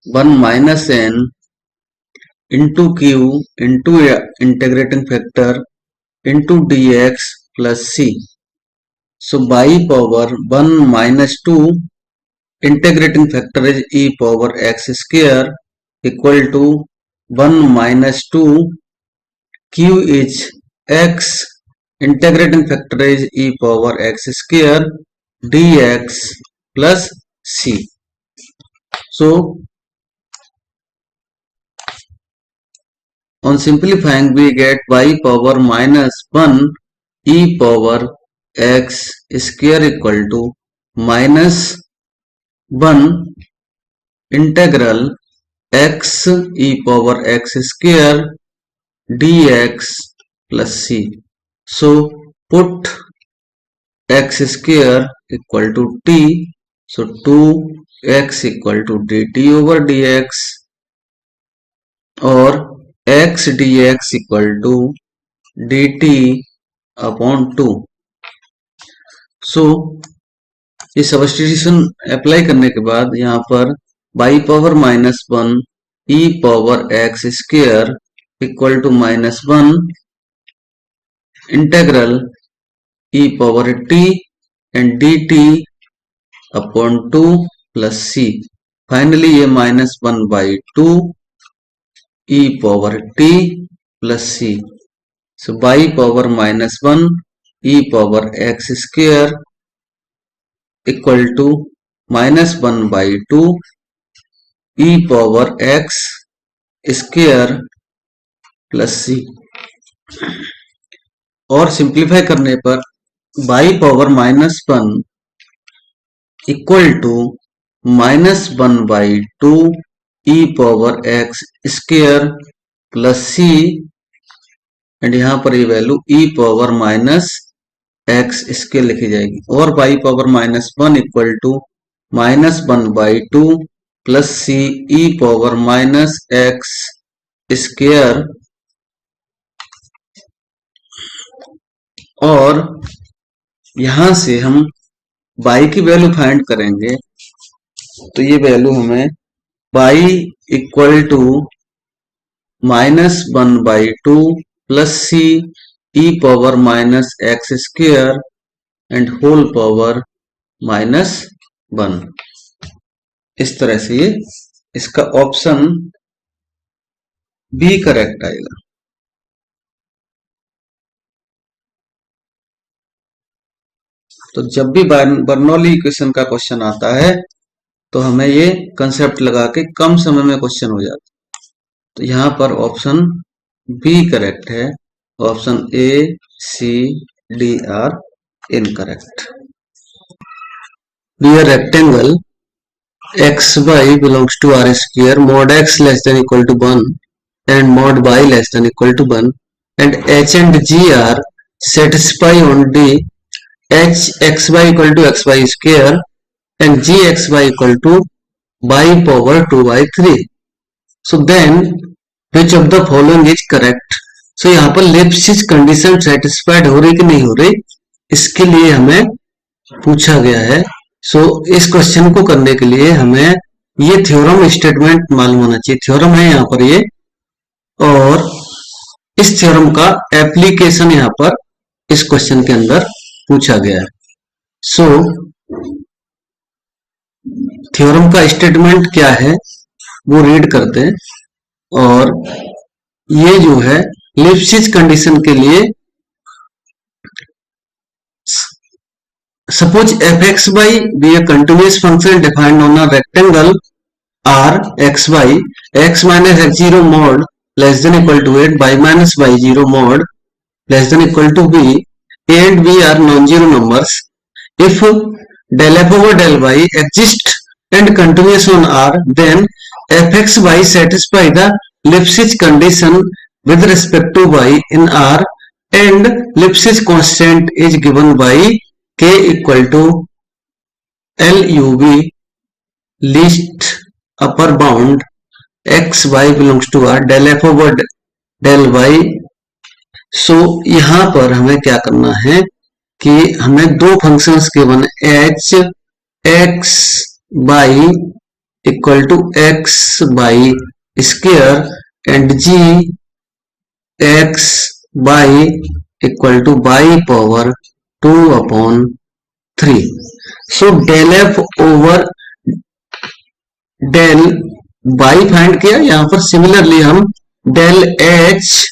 1 minus n into q into integrating factor into dx plus c. So y power 1 minus 2 integrating factor is e power x square equal to 1 minus 2, q is x, integrating factor is e power x square dx plus c. So on simplifying we get y power minus 1 e power x square equal to minus 1 integral x e power x square dx plus c. So put x square equal to t, so 2x equal to dt over dx और x dx equal to dt upon 2. So ये substitution apply करने के बाद यहाँ पर y power minus 1 e power x square equal to minus 1 integral e power t and dt upon 2 plus c. Finally ये minus 1 by 2 e power t plus c. So y power minus 1 e power x square equal to minus 1 by 2 e power x square plus c. और simplify करने पर y power minus 1 equal to minus 1 by 2 e power x square plus c, and यहां पर ये value e power minus x square लिखी जाएगी, और y power minus 1 equal to minus 1 by 2 plus c e power minus x square, और यहां से हम y की वैल्यू फाइंड करेंगे तो ये वैल्यू हमें y equal to -1/2 plus c e power minus x square and whole power -1। इस तरह से ये इसका ऑप्शन बी करेक्ट आएगा। तो जब भी बर्नौली इक्वेशन का क्वेश्चन आता है तो हमें ये कंसेप्ट लगा के कम समय में क्वेश्चन हो जाता है। तो यहाँ पर ऑप्शन बी करेक्ट है, option A C D are incorrect. B a rectangle xy belongs to r square mod x less than equal to 1 and mod y less than equal to 1 and h and g are satisfy on d h xy equal to xy square and g xy equal to y power 2 by 3. So then which of the following is correct? So यहाँ पर लिप्सिस condition satisfied हो रही कि नहीं हो रही, इसके लिए हमें पूछा गया है। सो इस क्वेश्चन को करने के लिए हमें ये थ्योरम स्टेटमेंट मालूम होना चाहिए। थ्योरम है यहाँ पर ये, और इस थ्योरम का एप्लीकेशन यहाँ पर इस क्वेश्चन के अंदर पूछा गया है। सो थ्योरम का स्टेटमेंट क्या है वो रीड करते हैं। और ये जो है लिप्सिस कंडीशन के लिए, suppose fxy be a continuous function defined on a rectangle r xy x minus x0 mod less than equal to 8 y minus y0 mod less than equal to b a and b are non-zero numbers if del f over del y exists and continuous on r, then fxy satisfy the Lipschitz condition with respect to y in r and Lipschitz constant is given by k equal to LUV least upper bound x y belongs to r del f over del y। सो यहां पर हमें क्या करना है कि हमें दो functions given h x by equal to x by square and g x by equal to y power 2/3। So del f over del y find किया, यहां पर सिमिलरली हम del h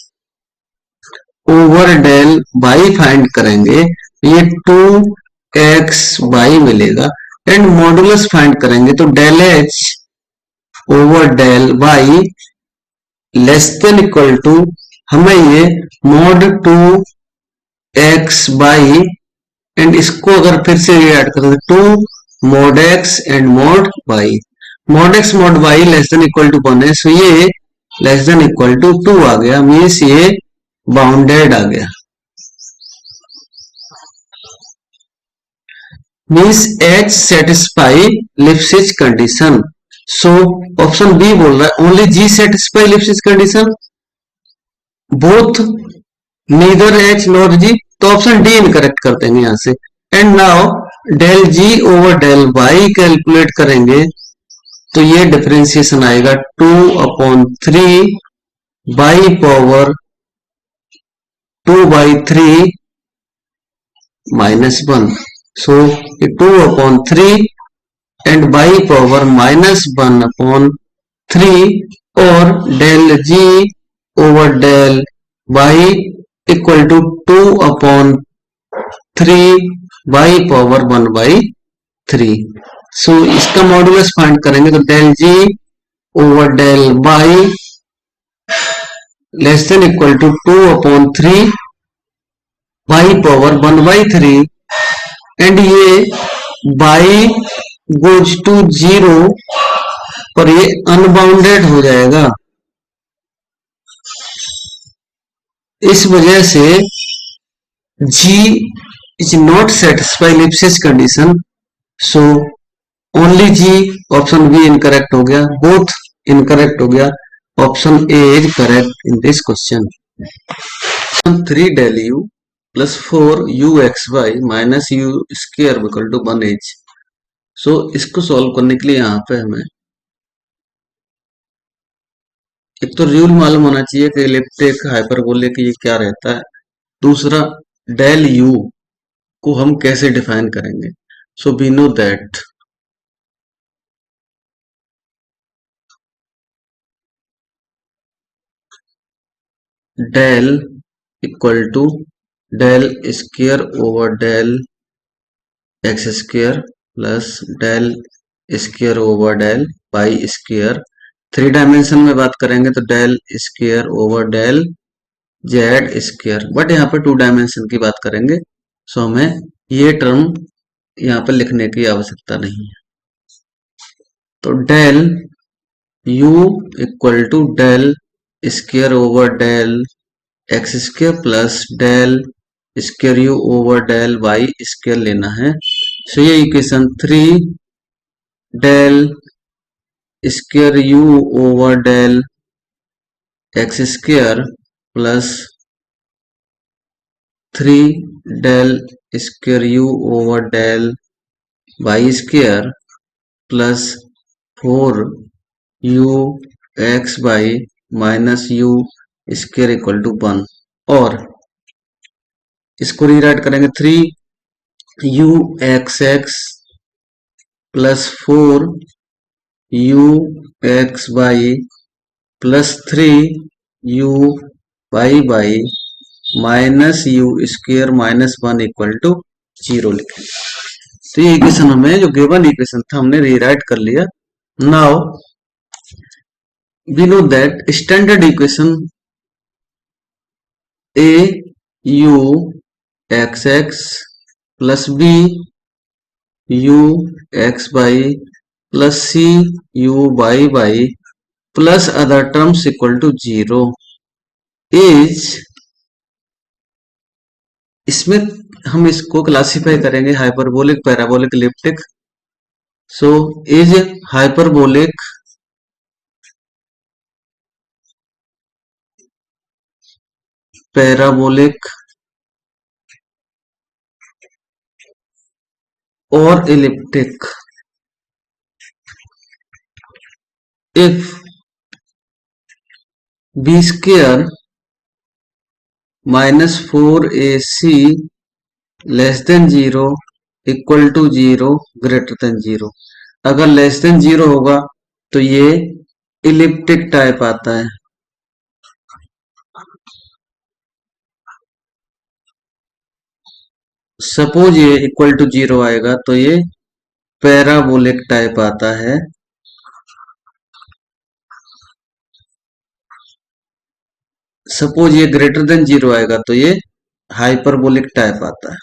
over del y find करेंगे, ये 2x मिलेगा and modulus find करेंगे तो del h over del y less than equal to हमें ये मॉड 2x बाई एंड इसको अगर फिर से ऐड करें तो 2 mod x and mod y, mod x mod y less than equal to 1 है, सो ये लेस देन इक्वल टू 2 आ गया, मीन्स ये बाउंडेड आ गया, means H satisfy Lipschitz condition. So option B बोल रहा है only G satisfy Lipschitz condition, both neither H not G, तो ऑप्शन डी इनकरेक्ट कर देंगे यहां से। And now del G over del Y calculate करेंगे तो ये डिफरेंशिएशन आएगा 2/3 by power 2/3 -1। So 2/3 and by power -1/3 और del G over del y equal to 2/3 by power 1/3। So इसका मॉडुलस फाइंड करेंगे तो del G over del y less than equal to 2/3 by power 1/3 and ये y goes to 0 पर ये unbounded हो जाएगा, इस वजह से G is not satisfy Lipschitz condition. So only G, option B incorrect हो गया, बोथ इनकरेक्ट हो गया, option A is correct in this question. 3 del u plus 4 uxy minus u square equal to 1h। So इसको solve करने के लिए यहाँ पे हमें एक तो रूल मालूम होना चाहिए कि इलिप्टिक हाइपरबोलिक ये क्या रहता है। दूसरा, डेल यू को हम कैसे डिफाइन करेंगे। So we know that del equal to del square over del x square plus del square over del y square. Three dimension में बात करेंगे तो del square over del z square, but यहाँ पे टू डायमेंशन की बात करेंगे, सो हमें ये टर्म यहाँ पर लिखने की आवश्यकता नहीं है। तो del u equal to del square over del x square plus del square u over del y square लेना है। सो ये equation 3 del square u over del x square plus 3 del square u over del y square plus 4 u x by minus u square equal to 1। और इसको rewrite करेंगे 3 u x plus 4 u x by plus 3 you y by minus u square minus 1 equal to 0 लिखें। तो ये equation हमें जो given equation था हमने रीराइट कर लिया। Now we know that standard equation a u x plus b u x by plus c u y y plus other terms equal to 0 is, इसमें हम इसको क्लासिफाई करेंगे hyperbolic, parabolic, elliptic. So is hyperbolic parabolic और elliptic if b square minus 4ac less than 0 equal to 0 greater than 0। अगर less than 0 होगा तो ये elliptic type आता है। सपोज ये इक्वल टू 0 आएगा तो ये पैराबोलिक टाइप आता है। सपोज ये ग्रेटर देन 0 आएगा तो ये हाइपरबोलिक टाइप आता है।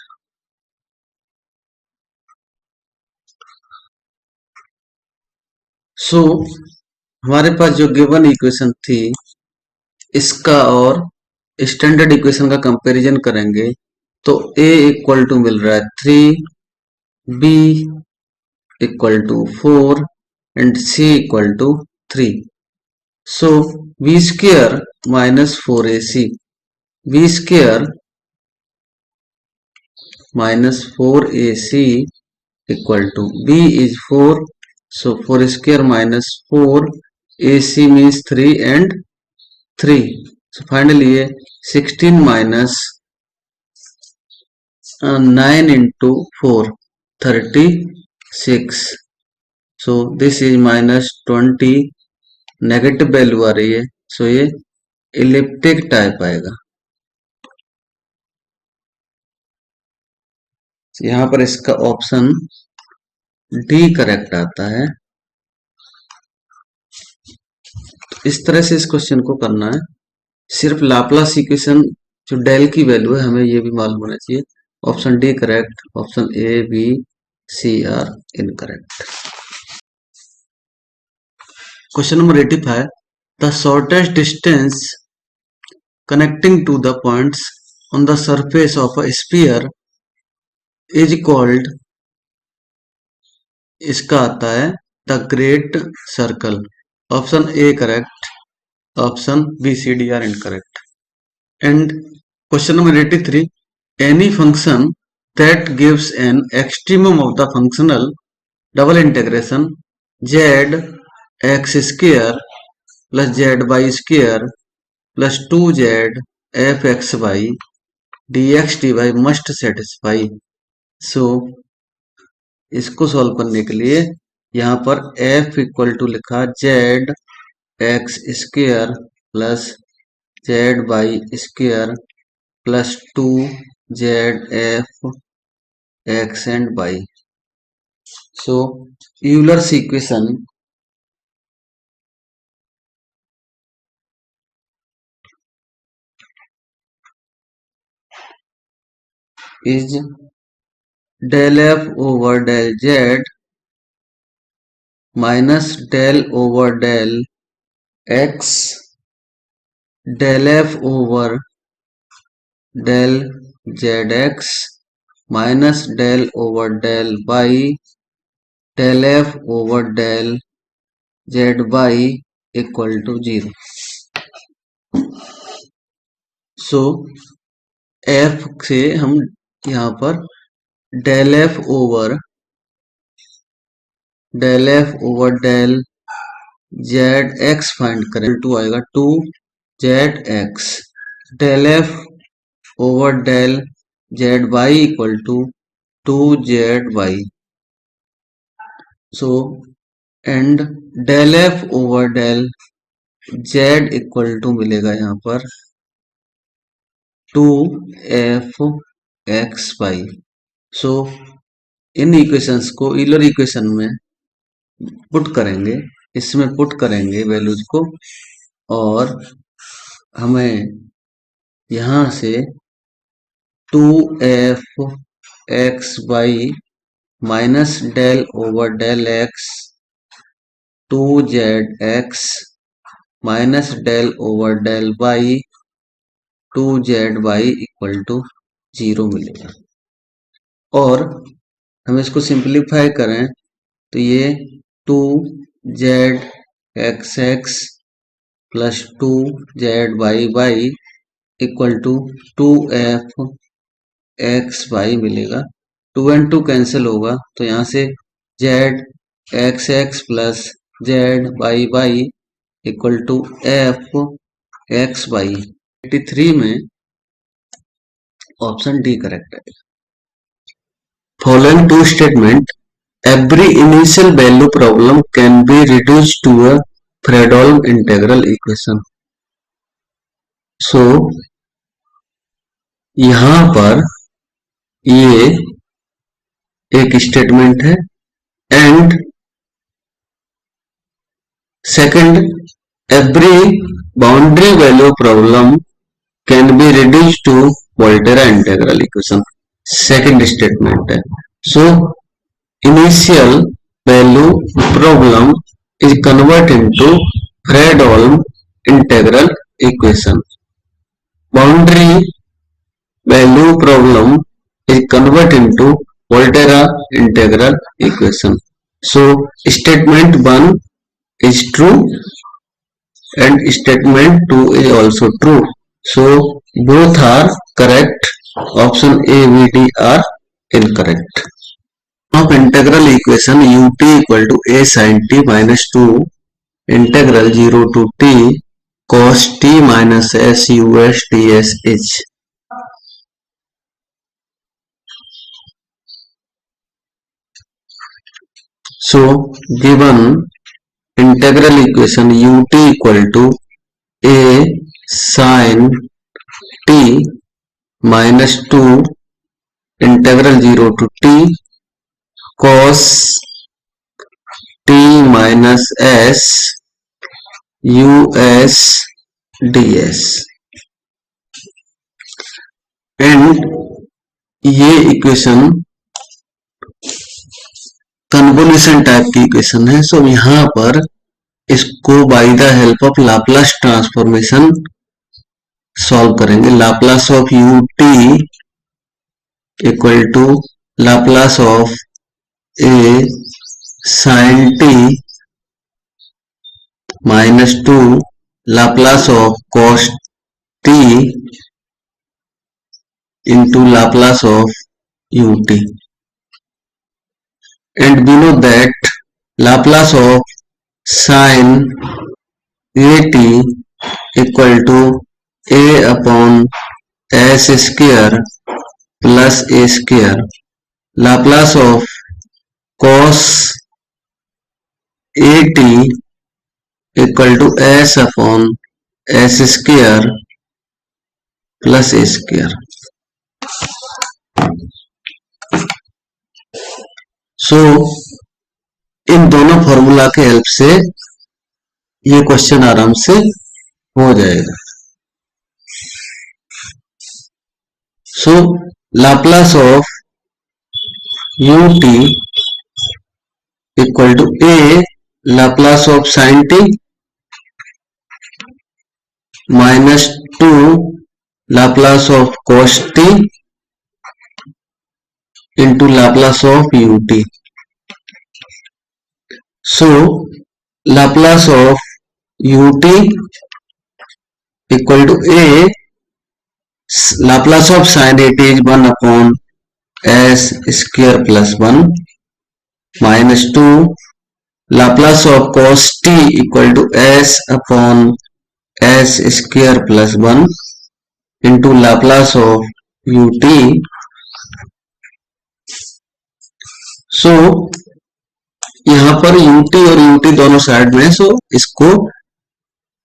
सो हमारे पास जो गिवन इक्वेशन थी इसका और स्टैंडर्ड इक्वेशन का कंपैरिजन करेंगे तो a इक्वल टू मिल रहा है 3, b equal to 4 and c equal to 3। So b square minus 4ac, b square minus 4ac equal to b is 4, so 4 square minus 4 ac means 3 and 3, so finally ये 16 minus 9 into 4 36, so this is minus 20, negative value आ रही है, so ये elliptic type आएगा। यहाँ पर इसका option D correct आता है। इस तरह से इस क्वेश्चन को करना है। सिर्फ लाप्लास इक्वेशन जो डेल की वैल्यू है हमें ये भी मालूम होना चाहिए। Option D correct, option A B C are incorrect. Question number 85, the shortest distance connecting two the points on the surface of a sphere is called, इसका आता है the great circle. Option A correct, option B C D are incorrect. And question number 83, any function that gives an extremum of the functional double integration z x square plus z y square plus 2z f x y d x d y must satisfy. So इसको solve करने के लिए यहाँ पर f equal to लिखा z x square plus z y square plus 2z f x and y. So Euler's equation is del f over del z minus del over del x del f over del zx minus del over del y del f over del zy equal to 0. So f से हम यहाँ पर del f over del zx find करें टू आएगा 2zx del f over del zy equal to 2zy। So and del f over del z equal to मिलेगा यहाँ पर 2f(x/y). सो इन इक्वेशंस को यूलर इक्वेशन में पुट करेंगे, इसमें पुट करेंगे वैल्यूज को, और हमें यहाँ से 2f(x/y) minus del over del x 2zx minus del over del y 2zy equal to 0 मिलेगा। और हम इसको सिंप्लीफाई करें तो ये 2zxx plus 2zy equal to 2f(x/y) मिलेगा। 2 एंड 2 कैंसिल होगा तो यहाँ से zxx plus zy equal to f(x/y). 83 में ऑप्शन डी करेक्ट है। Following two statement, every initial value problem can be reduced to a Fredholm integral equation. So यहाँ पर ये एक स्टेटमेंट है and second, every boundary value problem can be reduced to Volterra integral equation. Second statement है। So initial value problem is convert into Fredholm integral equation. Boundary value problem is convert into Volterra integral equation. So statement 1 is true and statement 2 is also true. So both are correct. Option A, B, D are incorrect. Of integral equation ut equal to a sin t minus 2 integral 0 to t cos t minus s us ds is. So given integral equation ut equal to a sin t minus 2 integral 0 to t cos t minus s us ds and ये equation convolution type की equation है। So यहाँ पर इसको by the help of Laplace transformation solve करेंगे। Laplace of u t equal to Laplace of a sin t minus 2 Laplace of cos t into Laplace of ut, and we know that Laplace of sin a t equal to a upon s square plus a square, Laplace of cos a t equal to s upon s square plus a square. So इन दोनों formula के help से ये question आराम से हो जाएगा। So Laplace of u t equal to a Laplace of sine t minus 2 Laplace of cos t into Laplace of u t. So Laplace of u t equal to a Laplace of sine a t is 1 upon s square plus 1 minus 2 Laplace of cos t equal to s upon s square plus 1 into Laplace of u t. So यहां पर U T और U T दोनों side में, सो इसको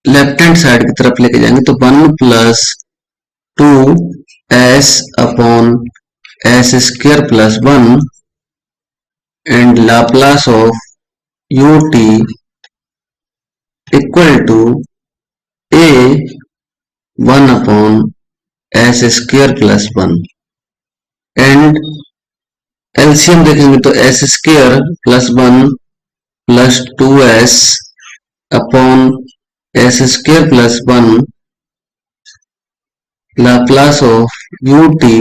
left hand side की तरफ लेके जाएंगे तो 1 plus 2 s upon s square plus 1 and Laplace of u t equal to a 1 upon s square plus 1 and LCM देखेंगे तो s square plus 1 plus 2s upon s square plus 1 Laplace of u t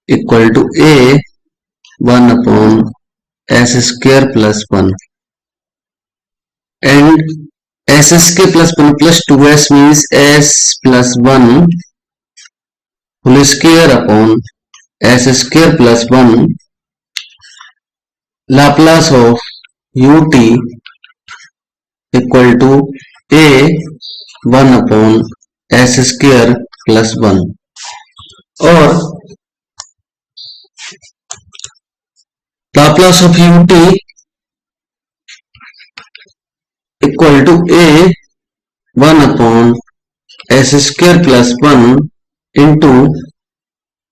equal to a 1 upon s square plus 1 and s square plus 1 plus 2s means s plus 1 whole square upon s square plus 1 Laplace of u t equal to a 1 upon s square plus 1 और Laplace of u t equal to a 1 upon s square plus 1 into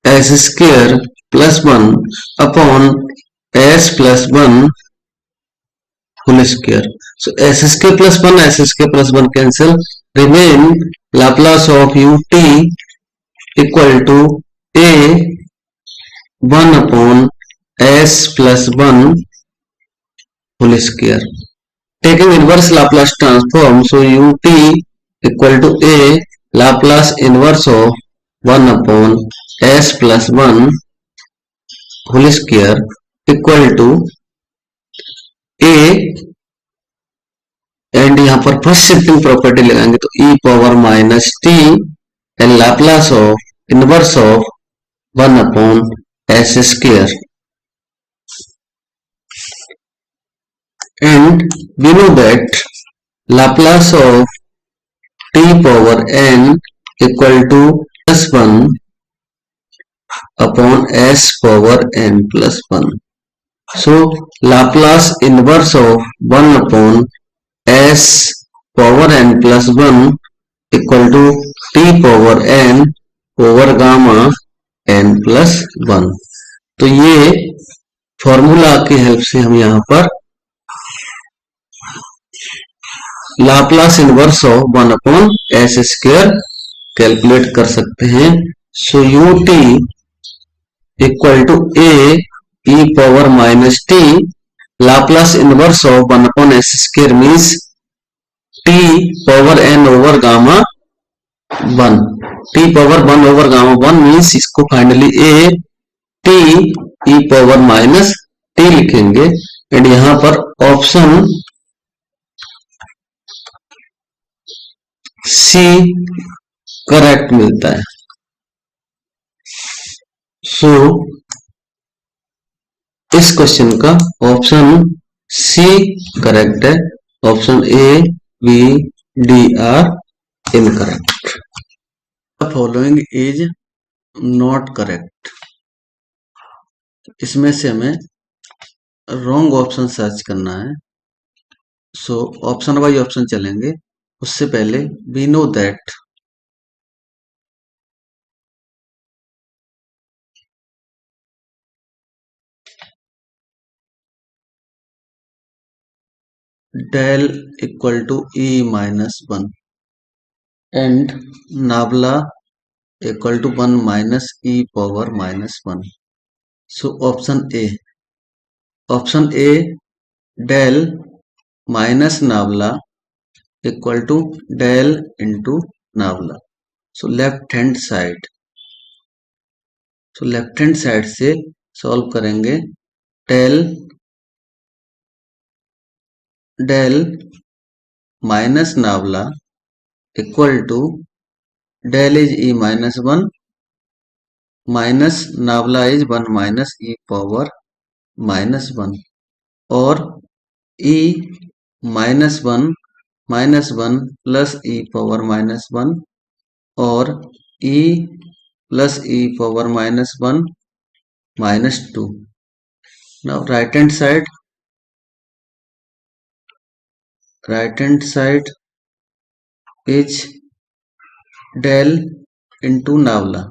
s square plus 1 upon s plus 1 whole square. So s square plus 1 s square plus 1 cancel, remain Laplace of u t equal to a 1 upon s plus 1 whole square. Taking inverse Laplace transform, so u t equal to a Laplace inverse of 1 upon s plus 1 whole square equal to a and यहां पर first shifting property लगाएंगे तो e power minus t and Laplace of inverse of 1 upon s square and we know that Laplace of t power n equal to plus 1 upon s power n plus 1। So Laplace inverse of 1 upon s power n plus 1 equal to t power n over gamma n plus 1। तो ये formula की help से हम यहां पर Laplace inverse of 1 upon s square calculate कर सकते हैं। So u t equal to a e power minus t Laplace inverse of 1 upon s square means t power n over gamma 1, t power 1 over gamma 1 means इसको finally a t e power minus t लिखेंगे and यहां पर option C correct मिलता है। सो इस question का option C correct है, option A V, D are incorrect. The following is not correct. इसमें से हमें रॉन्ग ऑप्शन सर्च करना है. सो ऑप्शन बाई ऑप्शन चलेंगे. उससे पहले we know that del equal to E minus 1 and nabla equal to 1 minus E power minus 1. So option A del minus nabla equal to del into nabla. So left hand side से solve करेंगे. del minus nabla equal to del is E minus 1 minus nabla is 1 minus E power minus 1 और E minus 1 plus E power minus 1 और E plus E power minus 1 minus 2. Now right hand side is del into nabla.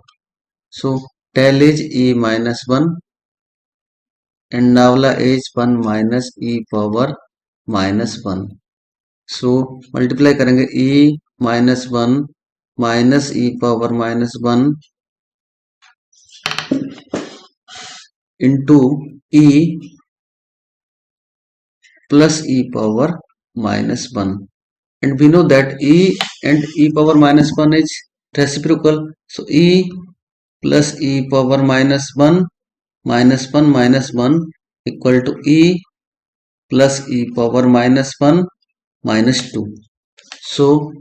So del is E minus 1 and nabla is 1 minus E power minus 1. So multiply करेंगे E minus 1 minus E power minus 1 into E plus E power minus 1. And we know that E and E power minus 1 is reciprocal. So E plus E power minus 1 minus 1 minus 1 equal to E plus E power minus 1 minus 2. So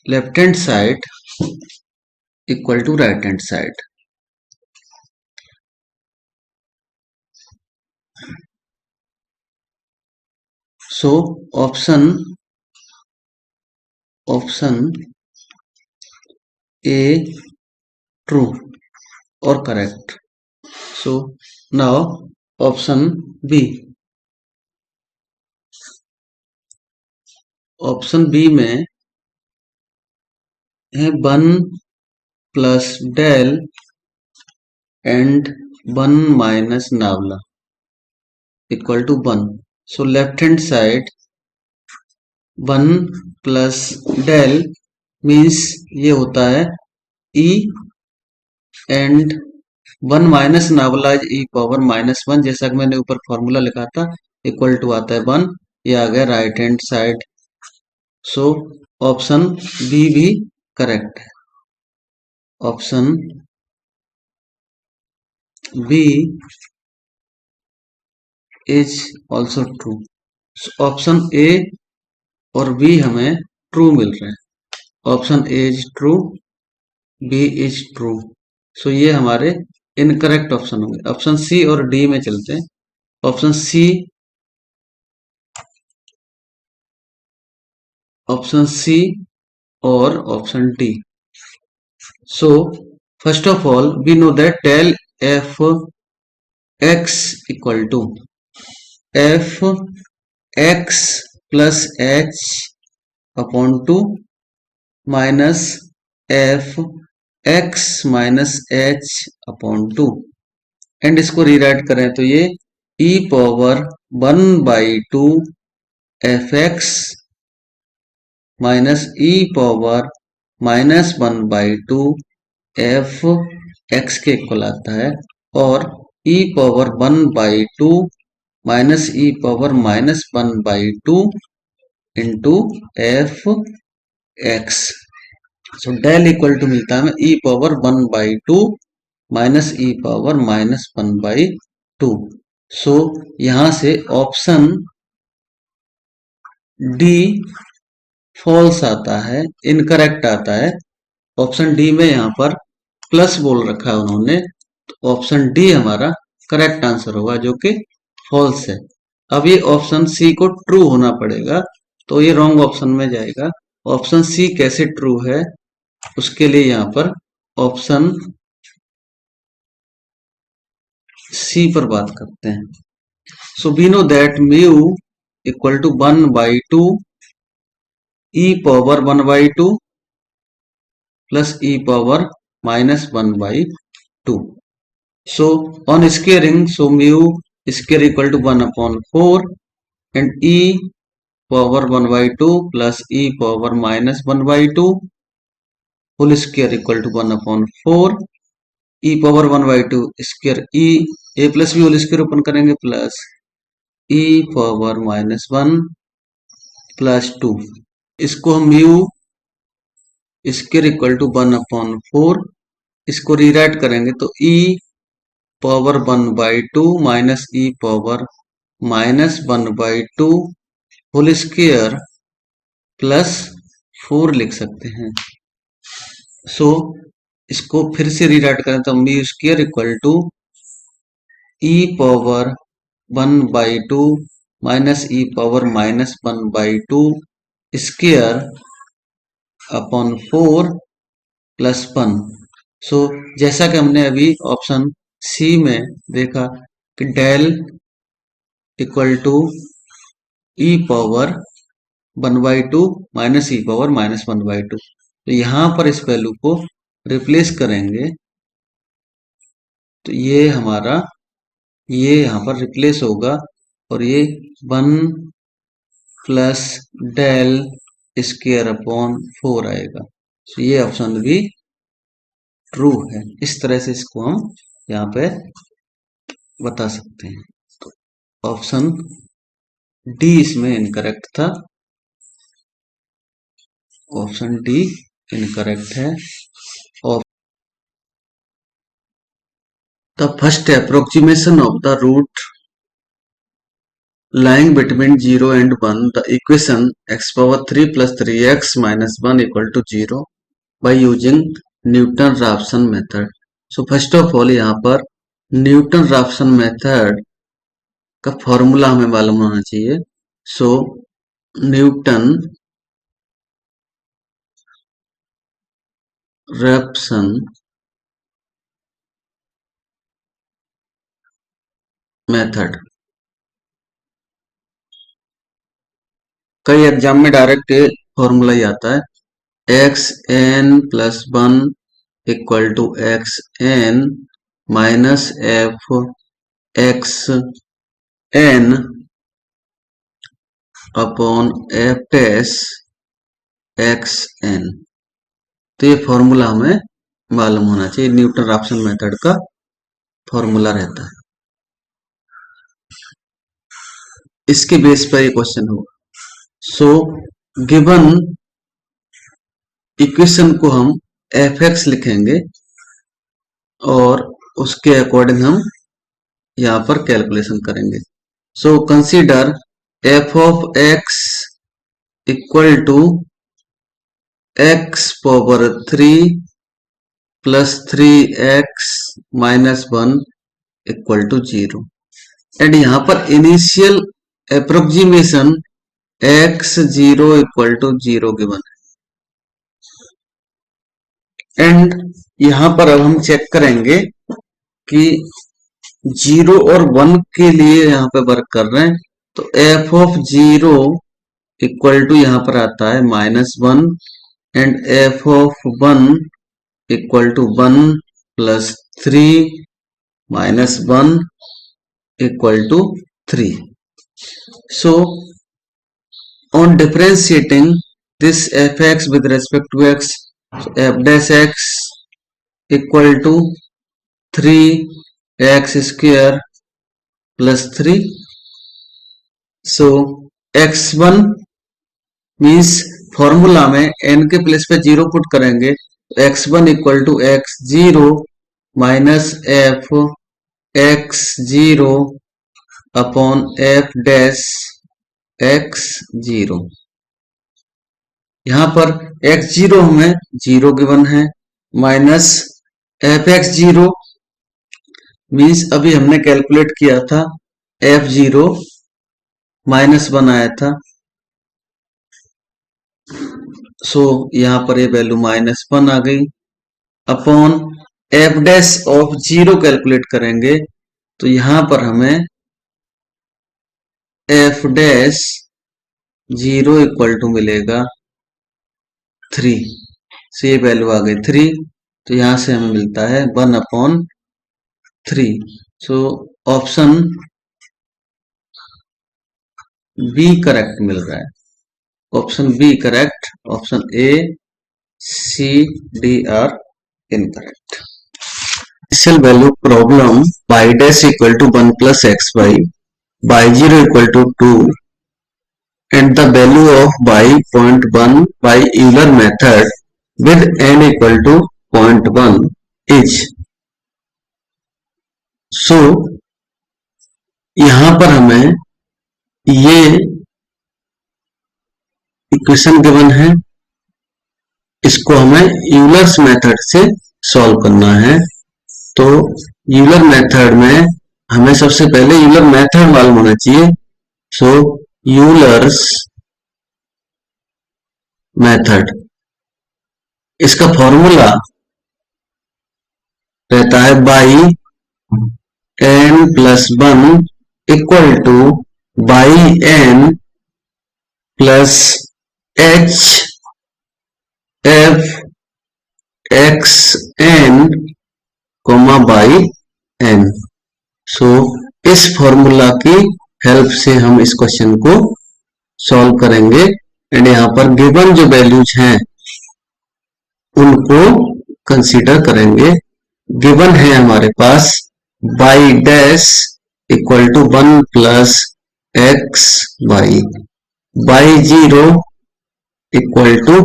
left hand side equal to right hand side. So option A true or correct. So now option B. Option B में है 1 plus del and 1 minus nabla equal to 1. So left hand side 1 plus del means ये होता है E and 1 minus nabla e power minus 1 जैसा कि मैंने ऊपर formula लिखा था इक्वल टू आता है 1. ये आ गया right hand side. So option B भी करेक्ट है. Option B is also true. Option A और बी हमें ट्रू मिल रहे हैं. Option A is true, B is true. So ये हमारे इनकरेक्ट ऑप्शन होंगे. ऑप्शन सी और डी में चलते हैं. ऑप्शन सी और option D. So first of all we know that del f x equal to f x plus h upon 2 minus f x minus h upon 2. And इसको rewrite करें तो ये e power 1 by 2 fx minus e power minus 1 by 2 f x के equal आता है और e power 1 by 2 minus e power minus 1 by 2 into F x. So del equal to मिलता है हमें e power 1 by 2 minus e power minus 1 by 2. So यहां से option D false आता है, इनकरेक्ट आता है. ऑप्शन डी में यहां पर प्लस बोल रखा है उन्होंने, तो ऑप्शन डी हमारा करेक्ट आंसर होगा जो कि फॉल्स है. अब ये ऑप्शन सी को ट्रू होना पड़ेगा, तो ये रॉन्ग ऑप्शन में जाएगा। ऑप्शन सी कैसे ट्रू है उसके लिए यहाँ पर ऑप्शन सी पर बात करते हैं। So we know that mu equal to 1/2 e power 1/2 plus e power -1/2. So on squaring, so mu square equal to 1/4 and e power 1/2 plus e power -1/2 whole square equal to 1/4 e power 1/2 square e a plus b whole square open करेंगे plus e power -1 plus 2. इसको हम mu square equal to 1/4 इसको rewrite करेंगे तो e power 1/2 minus e power -1/2 whole square plus 4 लिख सकते हैं। सो इसको फिर से रीराइट करें तो mu square equal to e power 1/2 minus e power -1/2 square upon 4 plus 1. So जैसा कि हमने अभी ऑप्शन सी में देखा कि del equal to e power 1/2 minus e power -1/2. तो यहाँ पर इस वैल्यू को रिप्लेस करेंगे तो ये हमारा ये यहाँ पर रिप्लेस होगा और ये 1 प्लस डेल स्क्वायर अपॉन 4 आएगा। तो ये ऑप्शन भी ट्रू है। इस तरह से इसको हम यहाँ पे बता सकते हैं। तो ऑप्शन डी इसमें इनकरेक्ट था। ऑप्शन डी इनकरेक्ट है। और the first approximation of the root lying between 0 and 1 the equation x power 3 plus 3x minus 1 equal to 0 by using Newton-Raphson method. So first of all यहाँ पर Newton-Raphson method का formula हमें मालूम होना चाहिए. So Newton Raphson method कई exam में direct formula ही आता है. X n plus 1 equal to x n minus f x n upon f dash x n. तो ये फॉर्मूला हमें मालूम होना चाहिए. न्यूटन-राफसन मेथड का फॉर्मूला रहता है. इसके बेस पर ये क्वेश्चन होगा. सो गिवन इक्वेशन को हम एफ एक्स लिखेंगे और उसके अकॉर्डिंग हम यहाँ पर कैलकुलेशन करेंगे. So consider f of x equal to x power 3 plus 3x minus 1 equal to 0 and यहाँ पर initial approximation x0 equal to 0 given है. एंड यहाँ पर अब हम चेक करेंगे कि 0 और 1 के लिए यहाँ पे वर्क कर रहे हैं. तो f ऑफ 0 इक्वल टू यहाँ पर आता है -1 and f of 1 equal to 1 plus 3 minus 1 equal to 3. So on differentiating this fx with respect to x, so f dash x equal to 3x square plus 3. So x1 means formula में n के place पे 0 put करेंगे तो x1 equal to x0 minus f x0 upon f dash x0. यहाँ पर x0 हमें 0 given है minus f x0 means अभी हमने कैलकुलेट किया था f0 -1 आया था सो यहाँ पर ये वैल्यू -1 आ गई upon f dash of 0 calculate करेंगे तो यहाँ पर हमें एफ डैश 0 इक्वल टू मिलेगा 3। से ये वैल्यू आ गई 3, तो यहाँ से हमें मिलता है 1/3। सो ऑप्शन बी करेक्ट मिल रहा है। Option B correct, option A C D are incorrect. Initial value problem y dash equal to 1 plus x y, y0 equal to 2 and the value of y.1 by Euler method with n equal to 0.1 is। so यहां पर हमें ये equation given है, इसको हमें Euler's method से solve करना है। तो यूलर मेथड में हमें सबसे पहले यूलर मेथड मालूम होना चाहिए। सो यूलर्स मेथड, इसका फॉर्मूला रहता है by n plus 1 equal to by n plus h f x n comma by n। So इस फॉर्मूला की हेल्प से हम इस क्वेश्चन को सॉल्व करेंगे एंड यहाँ पर गिवन जो वैल्यूज हैं उनको कंसीडर करेंगे। गिवन है हमारे पास y dash equal to 1 plus x y, y0 equal to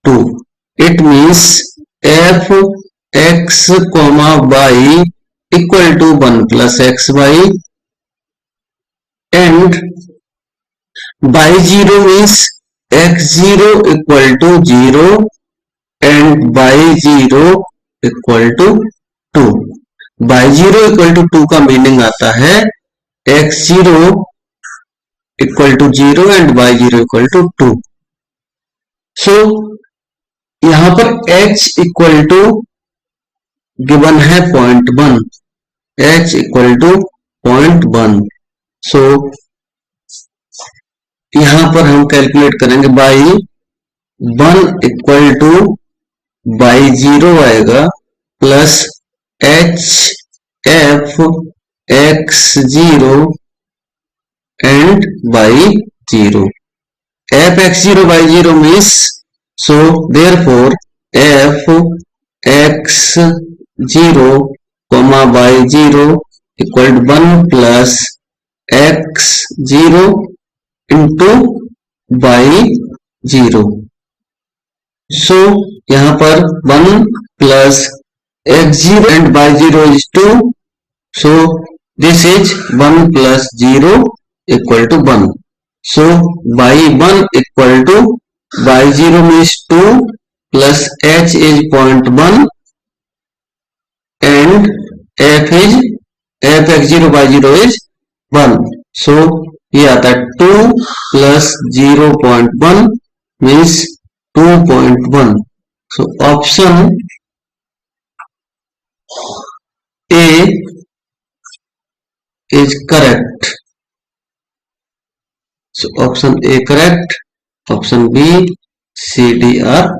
2। It means f x comma y equal to 1 plus x y and y0 means x0 equal to 0 and y0 equal to 2। y0 equal to 2 का meaning आता है x0 equal to 0 and y0 equal to 2। So यहां पर h equal to given है 0.1, h equal to 0.1। सो यहां पर हम calculate करेंगे बाई 1 इक्वल टू y0 आएगा plus h f x0 and y0। f x0 y0 means so therefore f x0 comma y0 equal to 1 plus x0 into y0। so यहाँ पर 1 plus x0 and y0 is 2, so this is 1 plus 0 equal to 1। so y1 equal to y0 means 2 plus h is 0.1 and f is f x0 y0 is 1। so ये आता है 2 plus 0.1 means 2.1। so option A is correct। so option A correct, option B C D are